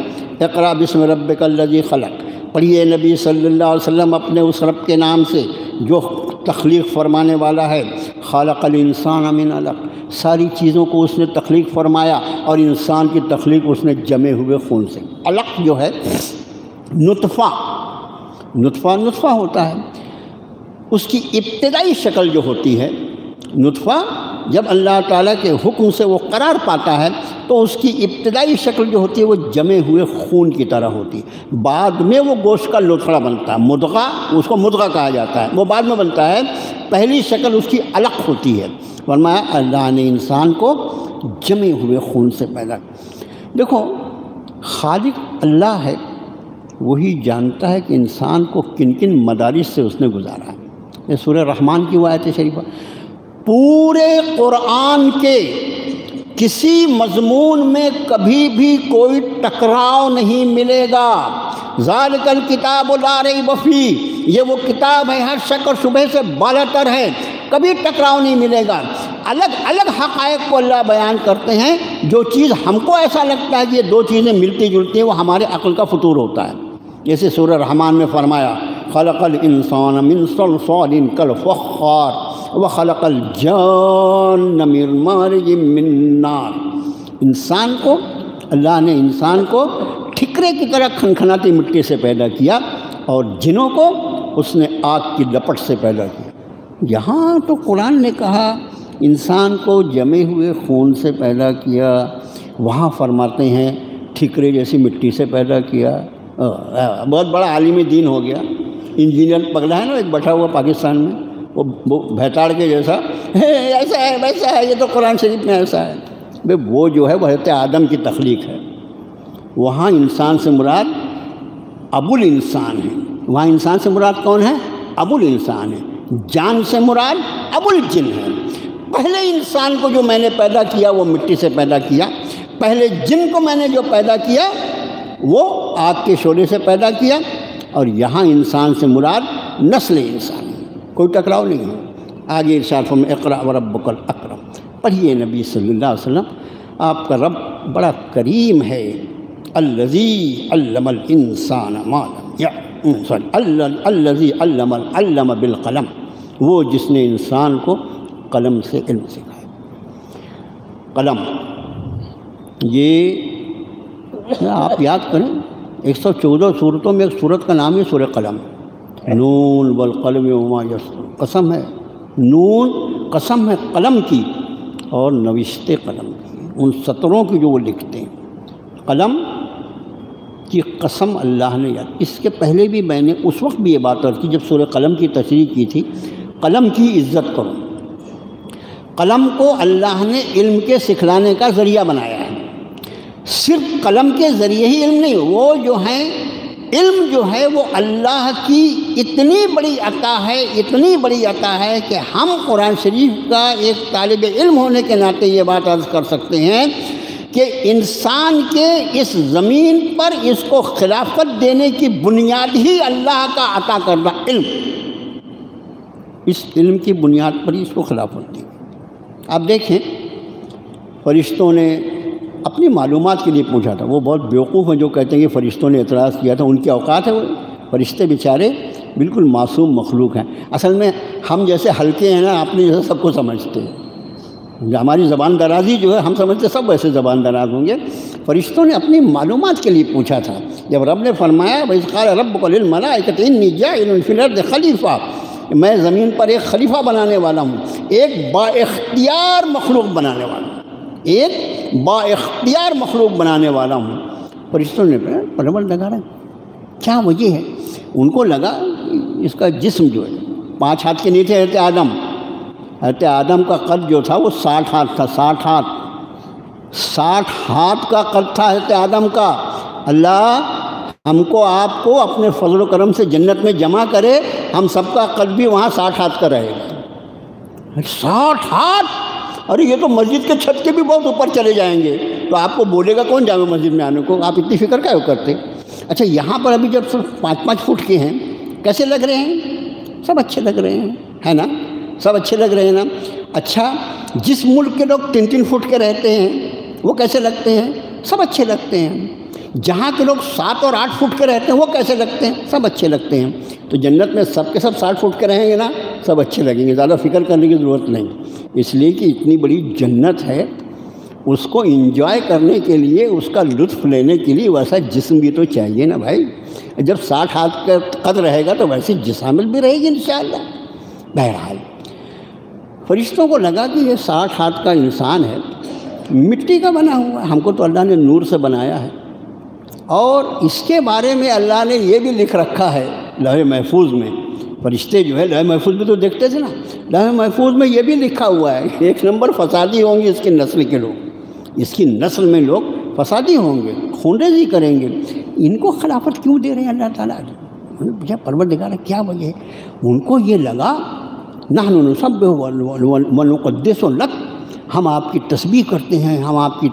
[SPEAKER 1] اقرأ بسم ربک الذی خلق، پڑھیے نبی صلی اللہ علیہ وسلم اپنے اس رب کے نام سے جو تخلیق فرمانے والا ہے۔ خلق الانسان من علق، ساری چیزوں کو اس نے تخلیق فرمایا، اور انسان کی تخلیق اس نے جمے ہوئے خون سے۔ علق جو ہے نطفہ ہوتا ہے، اس کی ابتدائی شکل جو ہوتی ہے نطفہ، جب اللہ تعالیٰ کے حکم سے وہ قرار پاتا ہے تو اس کی ابتدائی شکل جو ہوتی ہے وہ جمے ہوئے خون کی طرح ہوتی ہے۔ بعد میں وہ گوشت کا لوتھڑا بنتا ہے، مدغہ، اس کو مدغہ کہا جاتا ہے، وہ بعد میں بنتا ہے۔ پہلی شکل اس کی علق ہوتی ہے۔ فرمایا اللہ نے انسان کو جمے ہوئے خون سے پیدا کیا۔ دیکھو، خالق اللہ ہے، وہی جانتا ہے کہ انسان کو کن کن مدارس سے اس نے گزارا ہے۔ یہ سورہ رحمان کی وہ آیت شریفہ، پورے قرآن کے کسی مضمون میں کبھی بھی کوئی ٹکراؤ نہیں ملے گا۔ ذالک الکتاب لا ریب فیہ، یہ وہ کتاب ہے ہر شک اور شبہ سے بالاتر ہے، کبھی ٹکراؤ نہیں ملے گا۔ الگ الگ حقائق کو اللہ بیان کرتے ہیں، جو چیز ہم کو ایسا لگتا ہے کہ یہ دو چیزیں ملتی جلتی ہیں، وہ ہمارے عقل کا فطور ہوتا ہے۔ جیسے سورہ رحمان میں فرمایا خلق الانسان من صلصال کالفخار وخلق الجان من مارج من نار، انسان کو اللہ نے انسان کو ٹھکرے کی طرح کھنکھناتی مٹی سے پیدا کیا، اور جنوں کو اس نے آگ کی لپٹ سے پیدا کیا۔ یہاں تو قرآن نے کہا انسان کو جمے ہوئے خون سے پیدا کیا، وہاں فرماتے ہیں ٹھکرے جیسی مٹی سے پیدا کیا۔ بہت بڑا عالم دین ہو گیا، انجینئر پگلا ہے نا ایک بیٹھا ہوا پاکستان میں، وہ بھیتاڑ کے جیسا ایسا ہے ویسا ہے، یہ تو قرآن شریف میں ایسا ہے۔ بھئی وہ جو ہے وہ حضرت آدم کی تخلیق ہے، وہاں انسان سے مراد ابو الانسان ہے، وہاں انسان سے مراد کون ہے؟ ابو الانسان ہے۔ جان سے مراد ابو الجن ہے۔ پہلے انسان کو جو میں نے پیدا کیا وہ مٹی سے پیدا کیا، پہلے جن کو میں نے جو پیدا کیا وہ آگ کے شعلے سے پیدا کیا، اور یہاں انسان سے مراد نسل انسان ہے، کوئی ٹکراؤ نہیں ہے۔ آگے ارشاد فرمایا اقرأ وربک الاکرم، پڑھیے نبی صلی اللہ علیہ وسلم، آپ کا رب بڑا کریم ہے، الذی علم الانسان ما الذی علم بالقلم، وہ جس نے انسان کو قلم سے علم سکھایا۔ قلم یہ آپ یاد کریں 114 سورتوں میں ایک سورت کا نام ہے سورہ قلم، نون والقلم وما یسطرون، قسم ہے، نون قسم ہے قلم کی اور نوشتے قلم کی، ان سطروں کی جو وہ لکھتے ہیں، قلم کی قسم اللہ نے یاد۔ اس کے پہلے بھی میں نے اس وقت بھی یہ بات کی جب سورہ قلم کی تشریح کی تھی، قلم کی عزت کرو۔ قلم کو اللہ نے علم کے سکھلانے کا ذریعہ بنایا ہے، صرف قلم کے ذریعے ہی علم نہیں، وہ جو ہیں علم جو ہے وہ اللہ کی اتنی بڑی عطا ہے، اتنی بڑی عطا ہے کہ ہم قرآن شریف کا ایک طالب علم ہونے کے ناطے یہ بات عرض کر سکتے ہیں کہ انسان کے اس زمین پر اس کو خلافت دینے کی بنیاد ہی اللہ کا عطا کردہ علم، اس علم کی بنیاد پر ہی اس کو خلافت دی۔ آپ دیکھیں فرشتوں نے اپنی معلومات کے لیے پوچھا تھا، وہ بہت بیوقوف ہیں جو کہتے ہیں کہ فرشتوں نے اعتراض کیا تھا، ان کی اوقات ہے، وہ فرشتے بیچارے بالکل معصوم مخلوق ہیں، اصل میں ہم جیسے ہلکے ہیں نا، اپنے جیسے سب کو سمجھتے ہیں، ہماری زبان درازی جو ہے ہم سمجھتے سب ویسے زبان دراز ہوں گے۔ فرشتوں نے اپنی معلومات کے لیے پوچھا تھا، جب رب نے فرمایا وَإِذْ قَالَ رَبُّكَ لِلْمَلَائِكَةِ إِنِّي جَاعِلٌ فِي الْأَرْضِ خَلِيفَةً، میں زمین پر ایک خلیفہ بنانے والا ہوں، ایک با اختیار مخلوق بنانے والا ہوں، ایک با اختیار مخلوق بنانے والا ہوں۔ فرشتوں نے کہا پروردگار کیا وجہ ہے؟ ان کو لگا اس کا جسم جو ہے 5 ہاتھ کے نہیں تھے، حضرت آدم کا قد جو تھا وہ 60 ہاتھ تھا، 60 ہاتھ کا قد تھا حضرت آدم کا۔ اللہ ہم کو آپ کو اپنے فضل و کرم سے جنت میں جمع کرے، ہم سب کا قد بھی وہاں 60 ہاتھ کا رہے گا۔ 60 ہاتھ! ارے یہ تو مسجد کے چھت کے بھی بہت اوپر چلے جائیں گے، تو آپ کو بولے گا کون جامع مسجد میں آنے کو؟ آپ اتنی فکر کیوں کرتے؟ اچھا یہاں پر ابھی جب صرف 5-5 فٹ کے ہیں، کیسے لگ رہے ہیں؟ سب اچھے لگ رہے ہیں، ہے نا؟ سب اچھے لگ رہے ہیں نا؟ اچھا جس ملک کے لوگ 3-3 فٹ کے رہتے ہیں وہ کیسے لگتے ہیں؟ سب اچھے لگتے ہیں۔ جہاں کے لوگ 7 اور 8 فٹ کے رہتے ہیں وہ کیسے لگتے ہیں؟ سب اچھے لگتے ہیں۔ تو جنت میں سب کے سب 60 فٹ کے رہیں گے نا، سب اچھے لگیں گے، زیادہ فکر کرنے کی ضرورت نہیں، اس لیے کہ اتنی بڑی جنت ہے، اس کو انجوائے کرنے کے لیے، اس کا لطف لینے کے لیے ویسا جسم بھی تو چاہیے نا بھائی۔ جب 60 ہاتھ کا قد رہے گا تو ویسی جسامت بھی رہے گی انشاءاللہ۔ بہرحال فرشتوں کو لگا کہ یہ 60 ہاتھ کا انسان ہے، مٹی کا بنا ہوا ہے، ہم کو تو اللہ نے نور سے بنایا ہے، اور اس کے بارے میں اللہ نے یہ بھی لکھ رکھا ہے لوح محفوظ میں۔ فرشتے جو ہے لوح محفوظ میں تو دیکھتے تھے نا، لوح محفوظ میں یہ بھی لکھا ہوا ہے 1 نمبر فسادی ہوں گے اس کی نسل کے لوگ، اس کی نسل میں لوگ فسادی ہوں گے، خون ریزی کریں گے۔ ان کو خلافت کیوں دے رہے ہیں اللہ تعالیٰ؟ انہوں نے پوچھا پروردگار کیا وجہ ہے؟ ان کو یہ لگا نحن نسبح ونقدس لک، ہم آپ کی تسبیح کرتے ہیں، ہم آپ کی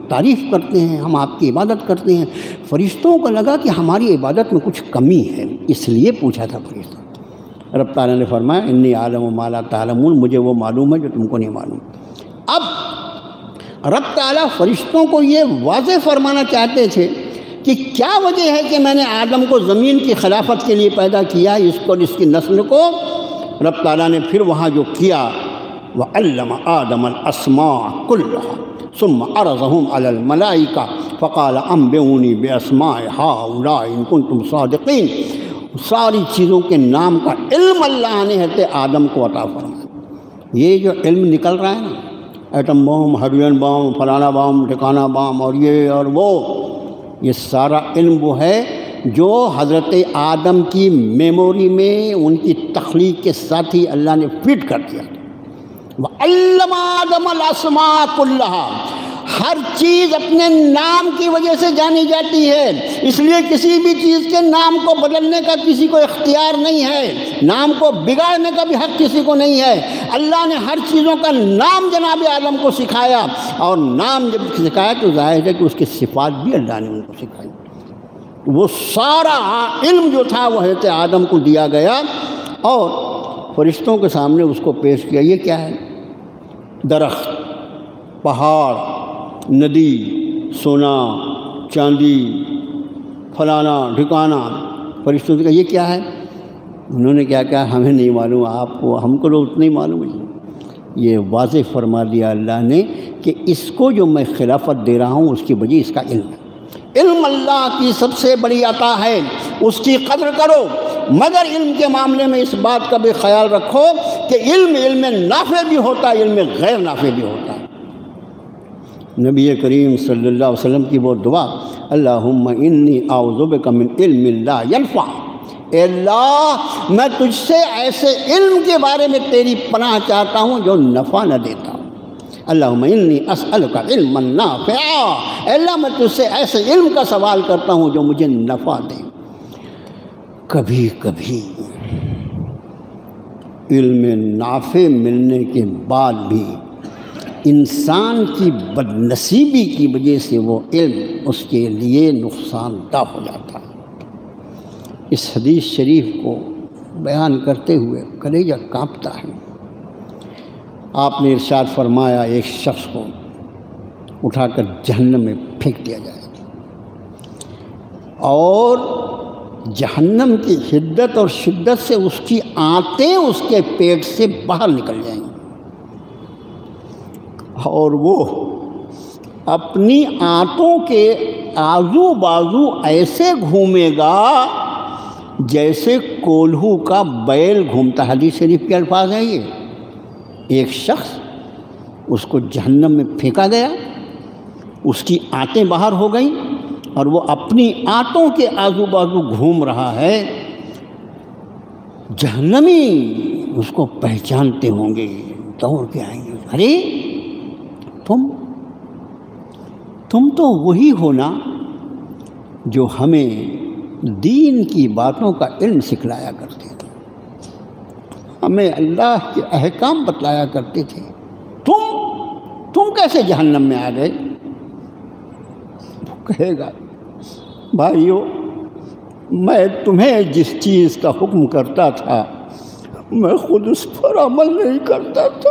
[SPEAKER 1] تعریف کرتے ہیں، ہم آپ کی عبادت کرتے ہیں۔ فرشتوں کو لگا کہ ہماری عبادت میں کچھ کمی ہے، اس لیے پوچھا تھا فرشتوں۔ رب تعالیٰ نے فرمایا انی عالم ما لا تعلمون، مجھے وہ معلوم ہے جو تم کو نہیں معلوم۔ اب رب تعالیٰ فرشتوں کو یہ واضح فرمانا چاہتے تھے کہ کیا وجہ ہے کہ میں نے آدم کو زمین کی خلافت کے لیے پیدا کیا، اس کو اس کی نسل کو۔ رب تعالیٰ نے پھر وہاں جو کیا وَعَلَّمَ آدَمَ الْأَسْمَاءَ كُلَّهَا ثُمَّ عَرَضَهُمْ عَلَى الْمَلَائِكَةِ فَقَالَ أَنبِئُونِي بِأَسْمَاءِ هَؤُلَاءِ إِن كُنتُمْ صَادِقِينَ۔ ساری چیزوں کے نام کا علم اللہ نے حضرت آدم کو عطا فرمایا۔ یہ جو علم نکل رہا ہے نا، ایٹم بم، ہائیڈروجن بم، فلانا بم، ٹھکانا بم، اور یہ اور وہ، یہ سارا علم وہ ہے جو حضرت آدم کی میموری میں ان کی تخلیق کے ساتھ ہی اللہ نے فٹ کر دیا۔ وَعَلَّمَ آدَمَ الْأَسْمَاءَ كُلَّهَا، ہر چیز اپنے نام کی وجہ سے جانی جاتی ہے، اس لیے کسی بھی چیز کے نام کو بدلنے کا کسی کو اختیار نہیں ہے، نام کو بگاڑنے کا بھی حق کسی کو نہیں ہے۔ اللہ نے ہر چیزوں کا نام جناب عالم کو سکھایا، اور نام جب سکھایا تو ظاہر ہے کہ اس کی صفات بھی اللہ نے ان کو سکھائی۔ وہ سارا علم جو تھا وہ حضرت آدم کو دیا گیا، اور فرشتوں کے سامنے اس کو پیش کیا۔ یہ کیا ہے؟ درخت، پہاڑ، ندی، سونا، چاندی، فلانا ٹھکانا۔ فرشتوں سے کہا یہ کیا ہے؟ انہوں نے کیا کہا؟ ہمیں نہیں معلوم، آپ کو، ہم کو تو اتنا ہی معلوم ہے۔ یہ واضح فرما دیا اللہ نے کہ اس کو جو میں خلافت دے رہا ہوں اس کی وجہ اس کا علم ہے۔ علم اللہ کی سب سے بڑی عطا ہے، اس کی قدر کرو، مگر علم کے معاملے میں اس بات کا بھی خیال رکھو کہ علم نافع بھی ہوتا ہے، علم غیر نافع بھی ہوتا ہے۔ نبی کریم صلی اللہ علیہ وسلم کی وہ دعا، اللہم انی اعوذ بک من علم لا ینفع، اے اللہ میں تجھ سے ایسے علم کے بارے میں تیری پناہ چاہتا ہوں جو نفع نہ دیتا ہوں۔ اللہم انی اسألک علما نافعا، اے اللہ میں تجھ سے ایسے علم کا سوال کرتا ہوں جو مجھے نفع دے۔ کبھی کبھی علم نافع ملنے کے بعد بھی انسان کی بد نصیبی کی وجہ سے وہ علم اس کے لیے نقصان دہ ہو جاتا ہے۔ اس حدیث شریف کو بیان کرتے ہوئے کلیجہ کانپتا ہے۔ آپ نے ارشاد فرمایا ایک شخص کو اٹھا کر جہنم میں پھینک دیا جائے اور جہنم کی حدت اور شدت سے اس کی آنتیں اس کے پیٹ سے باہر نکل جائیں گی، اور وہ اپنی آنتوں کے آزو بازو ایسے گھومے گا جیسے کولہو کا بیل گھومتا۔ حدیث شریف کے الفاظ ہیں یہ۔ ایک شخص اس کو جہنم میں پھینکا گیا، اس کی آنتیں باہر ہو گئیں اور وہ اپنی آنتوں کے آزو بازو گھوم رہا ہے۔ جہنمی اس کو پہچانتے ہوں گے، دوڑ کے آئیں گے، ارے تم تو وہی ہو نا جو ہمیں دین کی باتوں کا علم سکھلایا کرتے تھے، ہمیں اللہ کے احکام بتلایا کرتے تھے، تم کیسے جہنم میں آ گئے؟ وہ کہے گا بھائیو میں تمہیں جس چیز کا حکم کرتا تھا میں خود اس پر عمل نہیں کرتا تھا،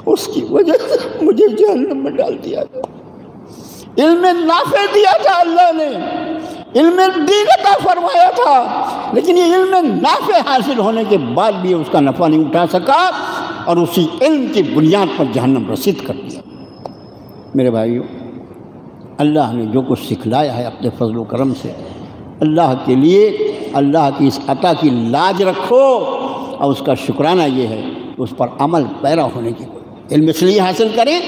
[SPEAKER 1] اس کی وجہ سے مجھے جہنم میں ڈال دیا گیا۔ علم نافع دیا تھا اللہ نے، علم دین عطا فرمایا تھا، لیکن یہ علم نافع حاصل ہونے کے بعد بھی اس کا نفع نہیں اٹھا سکا اور اسی علم کی بنیاد پر جہنم رسید کر دیا۔ میرے بھائیو، اللہ نے جو کچھ سکھلایا ہے اپنے فضل و کرم سے، اللہ کے لیے اللہ کی اس عطا کی لاج رکھو، اور اس کا شکرانہ یہ ہے کہ اس پر عمل پیرا ہونے کی کوئی علم اس لیے حاصل کریں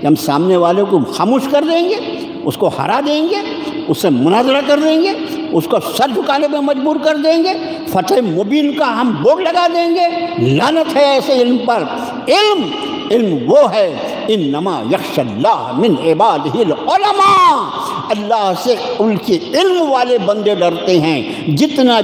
[SPEAKER 1] کہ ہم سامنے والے کو خاموش کر دیں گے، اس کو ہرا دیں گے، اس سے مناظرہ کر دیں گے، اس کو سر جھکانے پہ مجبور کر دیں گے، فتح مبین کا ہم بورڈ لگا دیں گے۔ لعنت ہے ایسے علم پر۔ علم وہ ہے انما یخشی اللہ من عبادہ العلماء، اللہ سے ان کے علم والے بندے ڈرتے ہیں۔ جتنا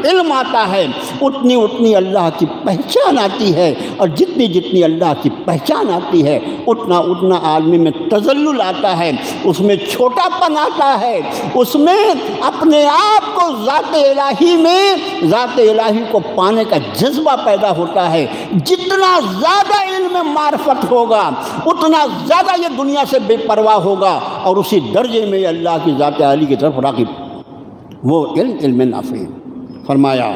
[SPEAKER 1] علم آتا ہے اتنی اللہ کی پہچان آتی ہے، اور جتنی اللہ کی پہچان آتی ہے اتنا آدمی میں تذلل آتا ہے، اس میں چھوٹا پن آتا ہے، اس میں اپنے آپ کو ذات الہی کو پانے کا جذبہ پیدا ہوتا ہے۔ جتنا زیادہ علم معرفت ہوگا اتنا زیادہ یہ دنیا سے بے پرواہ ہوگا، اور اسی درجے میں اللہ کی ذات عالی کی طرف راغب۔ وہ علم نافع فرمایا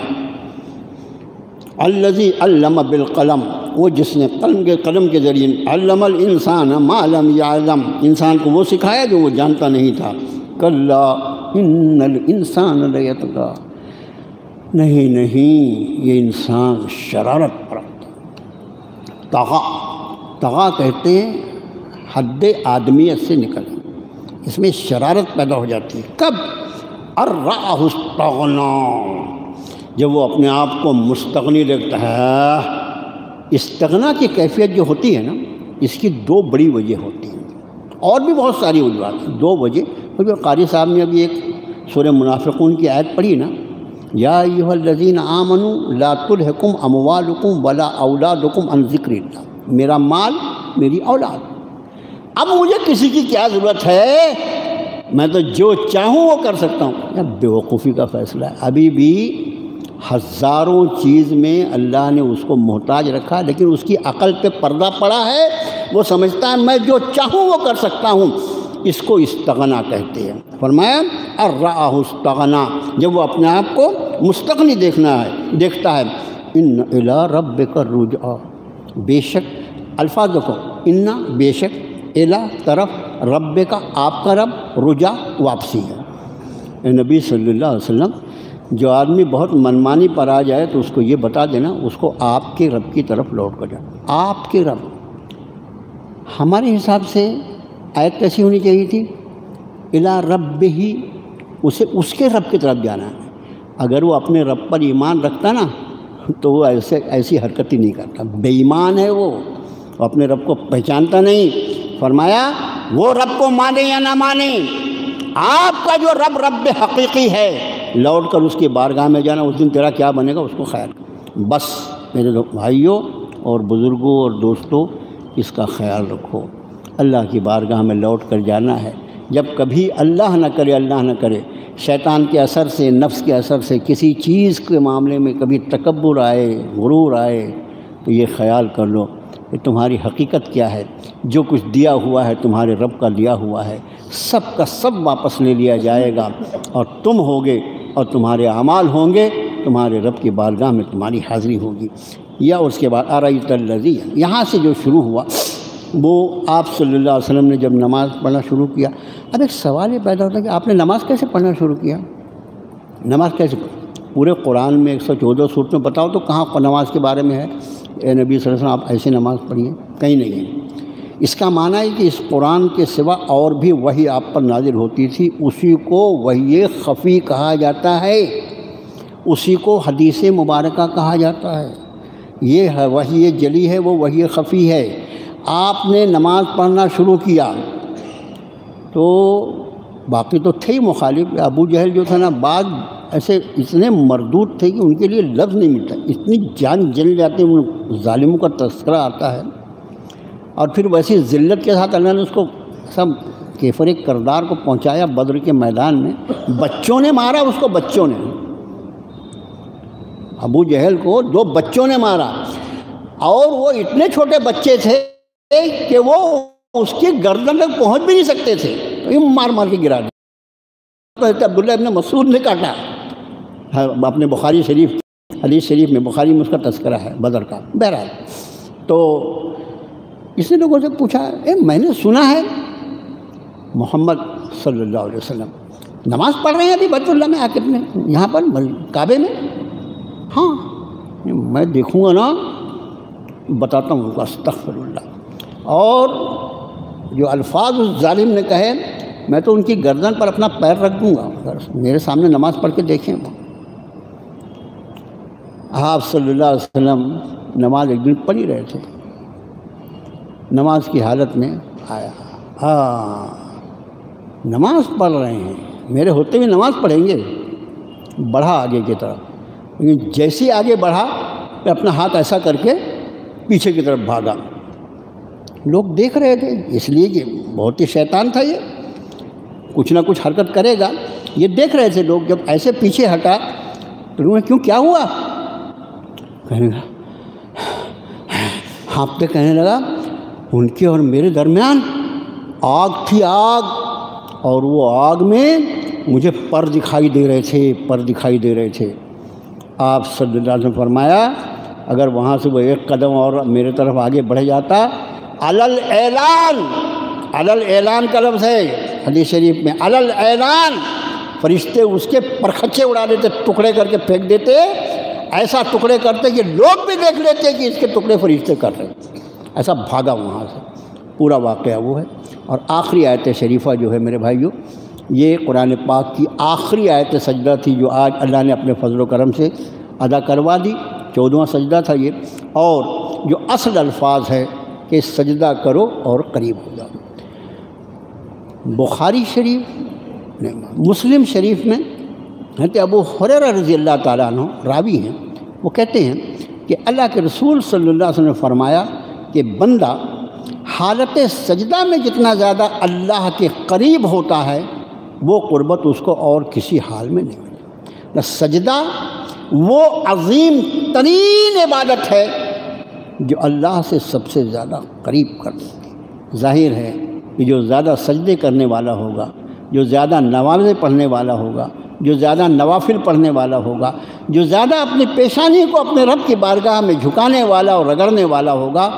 [SPEAKER 1] الذی علم بالقلم، وہ جس نے قلم کے ذریعے علم الانسان ما لم یعلم، انسان کو وہ سکھایا جو وہ جانتا نہیں تھا۔ کلا ان الانسان لیطغی، نہیں یہ انسان شرارت پر طغا کہتے ہیں حد آدمیت سے نکل، اس میں شرارت پیدا ہو جاتی ہے۔ کب؟ ارآہ استغنی، جب وہ اپنے آپ کو مستغنی دیکھتا ہے۔ استغنا کی کیفیت جو ہوتی ہے نا، اس کی دو بڑی وجہ ہوتی ہیں، اور بھی بہت ساری وجوہات ہیں. 2 وجہ. کیونکہ قاری صاحب نے ابھی ایک سورہ منافقون کی آیت پڑھی نا، یا ایھا الذین آمنوا لا تلھکم اموالکم ولا اولادکم عن ذکر اللہ. میرا مال، میری اولاد. اب مجھے کسی کی کیا ضرورت ہے؟ میں تو جو چاہوں وہ کر سکتا ہوں. یہ بیوقوفی کا فیصلہ ہے. ابھی بھی ہزاروں چیز میں اللہ نے اس کو محتاج رکھا، لیکن اس کی عقل پہ پردہ پڑا ہے. وہ سمجھتا ہے میں جو چاہوں وہ کر سکتا ہوں. اس کو استغنا کہتے ہیں. فرمایا ارآہ استغنا، جب وہ اپنے آپ کو مستغنی دیکھتا ہے. ان الی ربک الرجعی، بے شک الفاظ دیکھو، ان بے شک، الی طرف، رب کا آپ کا رب، رجع واپسی ہے. اے نبی صلی اللہ علیہ وسلم، جو آدمی بہت منمانی پر آ جائے تو اس کو یہ بتا دینا اس کو آپ کے رب کی طرف لوٹ کر جائے. آپ کے رب. ہمارے حساب سے آیت کیسی ہونی چاہیے تھی؟ الی ربہ، اسے اس کے رب کی طرف جانا ہے. اگر وہ اپنے رب پر ایمان رکھتا نا تو وہ ایسی حرکت ہی نہیں کرتا. بے ایمان ہے وہ اپنے رب کو پہچانتا نہیں. فرمایا وہ رب کو مانے یا نہ مانے، آپ کا جو رب حقیقی ہے، لوٹ کر اس کی بارگاہ میں جانا. اس دن تیرا کیا بنے گا اس کو خیال کر. بس میرے بھائیوں اور بزرگوں اور دوستوں، اس کا خیال رکھو. اللہ کی بارگاہ میں لوٹ کر جانا ہے. جب کبھی اللہ نہ کرے شیطان کے اثر سے، نفس کے اثر سے کسی چیز کے معاملے میں کبھی تکبر آئے، غرور آئے، تو یہ خیال کر لو کہ تمہاری حقیقت کیا ہے. جو کچھ دیا ہوا ہے تمہارے رب کا دیا ہوا ہے، سب کا سب واپس لے لیا جائے گا، اور تم ہوگے اور تمہارے اعمال ہوں گے، تمہارے رب کی بارگاہ میں تمہاری حاضری ہوگی. یا اس کے بعد ارأیت الذی، یہاں سے جو شروع ہوا وہ آپ صلی اللہ علیہ وسلم نے جب نماز پڑھنا شروع کیا. اب ایک سوال یہ پیدا ہوتا ہے کہ آپ نے نماز کیسے پڑھنا شروع کیا؟ نماز کیسے پڑھی؟ پورے قرآن میں 114 سورت میں بتاؤ تو کہاں نماز کے بارے میں ہے اے نبی صلی اللہ علیہ وسلم آپ ایسے نماز پڑھیے؟ کہیں نہیں ہے. اس کا معنی ہے کہ اس قرآن کے سوا اور بھی وحی آپ پر نازل ہوتی تھی، اسی کو وحی خفی کہا جاتا ہے، اسی کو حدیث مبارکہ کہا جاتا ہے. یہ ہے وحی جلی ہے، وہ وحی خفی ہے. آپ نے نماز پڑھنا شروع کیا تو باقی تو تھے ہی مخالف. ابو جہل جو تھا نا، بعض ایسے اتنے مردود تھے کہ ان کے لیے لفظ نہیں ملتا، اتنی جان جل جاتے ان ظالموں کا تذکرہ آتا ہے. اور پھر ویسی ذلت کے ساتھ اللہ نے اس کو سب کیفر کردار کو پہنچایا. بدر کے میدان میں بچوں نے مارا اس کو، بچوں نے، ابو جہل کو 2 بچوں نے مارا، اور وہ اتنے چھوٹے بچے تھے کہ وہ اس کی گردن تک پہنچ بھی نہیں سکتے تھے، یوں مار مار کے گرا دیا. عبداللہ ابن مسعود نے کاٹا. اپنے بخاری شریف، حدیث شریف میں، بخاری میں اس کا تذکرہ ہے بدر کا. بہرحال تو اس نے لوگوں سے پوچھا میں نے سنا ہے محمد صلی اللہ علیہ وسلم نماز پڑھ رہے ہیں ابھی بیت اللہ میں آ کے اپنے یہاں پر کعبے میں؟ ہاں میں دیکھوں گا نا، بتاتا ہوں. استغفر اللہ. اور جو الفاظ اس ظالم نے کہے، میں تو ان کی گردن پر اپنا پیر رکھ دوں گا، میرے سامنے نماز پڑھ کے دیکھیں. آپ صلی اللہ علیہ وسلم نماز ایک دن پڑھ ہی رہے تھے، نماز کی حالت میں آیا. ہاں نماز پڑھ رہے ہیں، میرے ہوتے ہوئے نماز پڑھیں گے. بڑھا آگے کی طرف، لیکن جیسے آگے بڑھا کہ اپنا ہاتھ ایسا کر کے پیچھے کی طرف بھاگا. لوگ دیکھ رہے تھے، اس لیے کہ بہت ہی شیطان تھا، یہ کچھ نہ کچھ حرکت کرے گا. یہ دیکھ رہے تھے لوگ. جب ایسے پیچھے ہٹا تو لوگوں نے کیوں، کیا ہوا؟ کہنے لگا، ہانپتے کہنے لگا ان کے اور میرے درمیان آگ تھی، آگ، اور وہ آگ میں مجھے پر دکھائی دے رہے تھے. آپ صلی اللہ علیہ وسلم فرمایا اگر وہاں سے وہ ایک قدم اور میرے طرف آگے بڑھ جاتا، علل اعلان کا لفظ ہے حدیث شریف میں، علل اعلان، فرشتے اس کے پرخچے اڑا دیتے، ٹکڑے کر کے پھینک دیتے. ایسا ٹکڑے کرتے کہ لوگ بھی دیکھ لیتے کہ اس کے ٹکڑے فرشتے کر رہے. ایسا بھاگا وہاں سے. پورا واقعہ وہ ہے. اور آخری آیت شریفہ جو ہے میرے بھائیوں، یہ قرآن پاک کی آخری آیت سجدہ تھی جو آج اللہ نے اپنے فضل و کرم سے ادا کروا دی. 14واں سجدہ تھا یہ. اور جو اصل الفاظ ہے کہ سجدہ کرو اور قریب ہو جاؤ. بخاری شریف مسلم شریف میں حضرت ابو ہریرہ رضی اللہ تعالیٰ عنہ راوی ہیں، وہ کہتے ہیں کہ اللہ کے رسول صلی اللہ علیہ وسلم نے فرمایا کہ بندہ حالت سجدہ میں جتنا زیادہ اللہ کے قریب ہوتا ہے وہ قربت اس کو اور کسی حال میں نہیں ملے۔ سجدہ وہ عظیم ترین عبادت ہے جو اللہ سے سب سے زیادہ قریب کرتی ہے۔ ظاہر ہے کہ جو زیادہ سجدے کرنے والا ہوگا، جو زیادہ نمازیں پڑھنے والا ہوگا، جو زیادہ نوافل پڑھنے والا ہوگا، جو زیادہ اپنی پیشانی کو اپنے رب کی بارگاہ میں جھکانے والا اور رگڑنے والا ہوگا،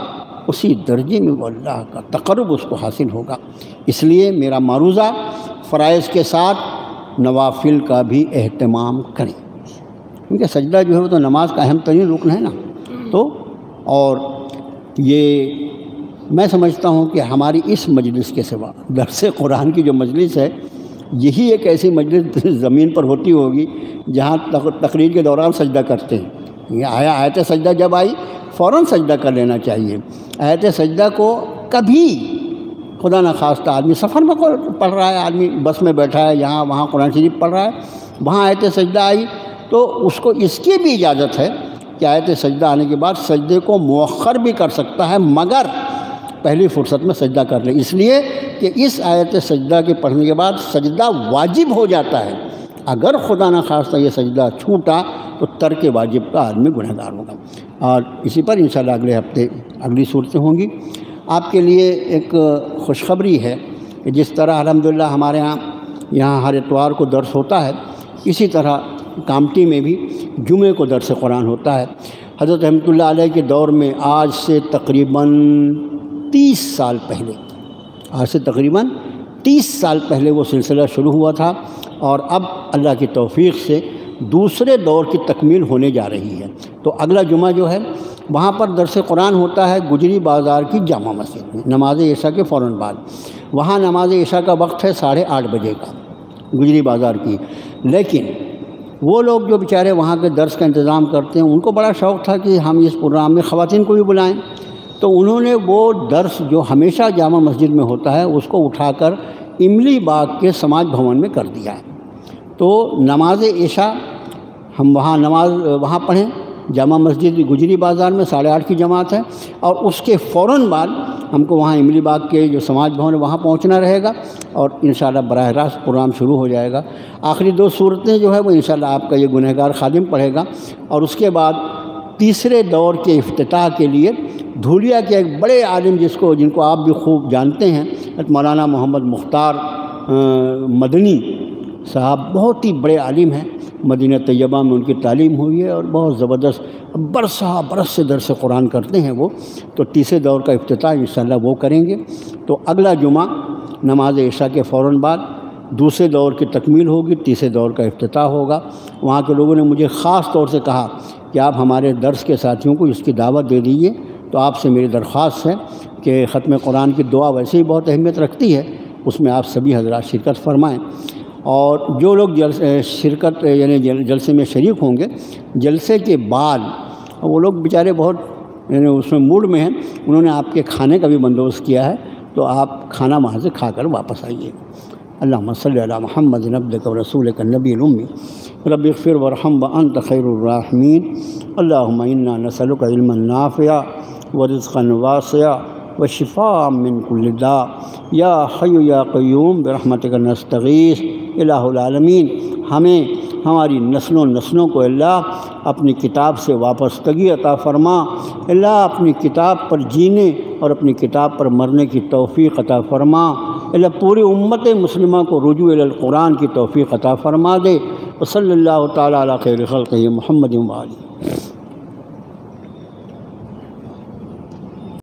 [SPEAKER 1] اسی درجے میں وہ اللہ کا تقرب اس کو حاصل ہوگا۔ اس لیے میرا معروضہ فرائض کے ساتھ نوافل کا بھی اہتمام کریں، کیونکہ سجدہ جو ہے وہ تو نماز کا اہم ترین رکن ہے نا۔ تو اور یہ میں سمجھتا ہوں کہ ہماری اس مجلس کے سوا درس قرآن کی جو مجلس ہے، یہی ایک ایسی مجلس زمین پر ہوتی ہوگی جہاں تقریر کے دوران سجدہ کرتے ہیں۔ یہ آیت سجدہ جب آئی فوراً سجدہ کر لینا چاہیے۔ آیت سجدہ کو کبھی خدا نخواستہ آدمی سفر میں پڑھ رہا ہے، آدمی بس میں بیٹھا ہے، یہاں وہاں قرآن شریف پڑھ رہا ہے، وہاں آیت سجدہ آئی تو اس کو اس کی بھی اجازت ہے کہ آیت سجدہ آنے کے بعد سجدے کو مؤخر بھی کر سکتا ہے، مگر پہلی فرصت میں سجدہ کر لے، اس لیے کہ اس آیت سجدہ کے پڑھنے کے بعد سجدہ واجب ہو جاتا ہے۔ اگر خدا نخواستہ یہ سجدہ چھوٹا تو ترک واجب کا آدمی گنہگار ہوگا۔ اور اسی پر انشاءاللہ اگلے ہفتے اگلی صورتیں ہوں گی۔ آپ کے لیے ایک خوشخبری ہے کہ جس طرح الحمدللہ ہمارے یہاں ہر اتوار کو درس ہوتا ہے، اسی طرح کامٹی میں بھی جمعے کو درس قرآن ہوتا ہے۔ حضرت رحمۃ اللہ علیہ کے دور میں آج سے تقریباً 30 سال پہلے وہ سلسلہ شروع ہوا تھا، اور اب اللہ کی توفیق سے دوسرے دور کی تکمیل ہونے جا رہی ہے۔ تو اگلا جمعہ جو ہے وہاں پر درس قرآن ہوتا ہے گجری بازار کی جامع مسجد میں، نماز عشاء کے فوراً بعد۔ وہاں نماز عشاء کا وقت ہے 8:30 بجے کا گجری بازار کی، لیکن وہ لوگ جو بیچارے وہاں کے درس کا انتظام کرتے ہیں ان کو بڑا شوق تھا کہ ہم اس پروگرام میں خواتین کو بھی بلائیں، تو انہوں نے وہ درس جو ہمیشہ جامع مسجد میں ہوتا ہے اس کو اٹھا کر املی باغ کے سماج بھون میں کر دیا ہے۔ تو نماز عشاء ہم وہاں پڑھیں، جامع مسجد گجری بازار میں 8:30 کی جماعت ہے، اور اس کے فوراً بعد ہم کو وہاں املی باغ کے جو سماج بھون ہے وہاں پہنچنا رہے گا، اور انشاءاللہ براہ راست پروگرام شروع ہو جائے گا۔ آخری 2 صورتیں جو ہے وہ انشاءاللہ آپ کا یہ گنہگار خادم پڑھے گا، اور اس کے بعد تیسرے دور کے افتتاح کے لیے دھولیا کے ایک بڑے عالم جن کو آپ بھی خوب جانتے ہیں، مولانا محمد مختار مدنی صاحب، بہت ہی بڑے عالم ہیں، مدینہ طیبہ میں ان کی تعلیم ہوئی ہے اور بہت زبردست برس سے درس قرآن کرتے ہیں وہ، تو تیسرے دور کا افتتاح انشاءاللہ وہ کریں گے۔ تو اگلا جمعہ نماز عشاء کے فوراً بعد دوسرے دور کی تکمیل ہوگی، تیسرے دور کا افتتاح ہوگا۔ وہاں کے لوگوں نے مجھے خاص طور سے کہا کہ آپ ہمارے درس کے ساتھیوں کو اس کی دعوت دے دیجیے، تو آپ سے میری درخواست ہے کہ ختم قرآن کی دعا ویسے ہی بہت اہمیت رکھتی ہے، اس میں آپ سبھی حضرات شرکت فرمائیں، اور جو لوگ جلسے میں شریک ہوں گے، جلسے کے بعد وہ لوگ بیچارے بہت اس میں موڈ میں ہیں، انہوں نے آپ کے کھانے کا بھی بندوبست کیا ہے، تو آپ کھانا وہاں سے کھا کر واپس آئیے۔ اللہم صلی علی محمد عبدک و رسولک النبی الامی رب اغفر وارحم وانت خیر الراحمین۔ اللہم انا نسألک علما نافعا ورزقا واسعا وشفاء من کل داء یا حی یا قیوم برحمتک نستغیث۔ الہ العالمین، ہمیں ہماری نسلوں کو اللہ اپنی کتاب سے وابستگی عطا فرما، اللہ اپنی کتاب پر جینے اور اپنی کتاب پر مرنے کی توفیق عطا فرما، اللہ پوری امت مسلمہ کو رجوع الی القرآن کی توفیق عطا فرما دے۔ وصلی اللہ تعالی علی خیر خلقہ محمد و آلہ۔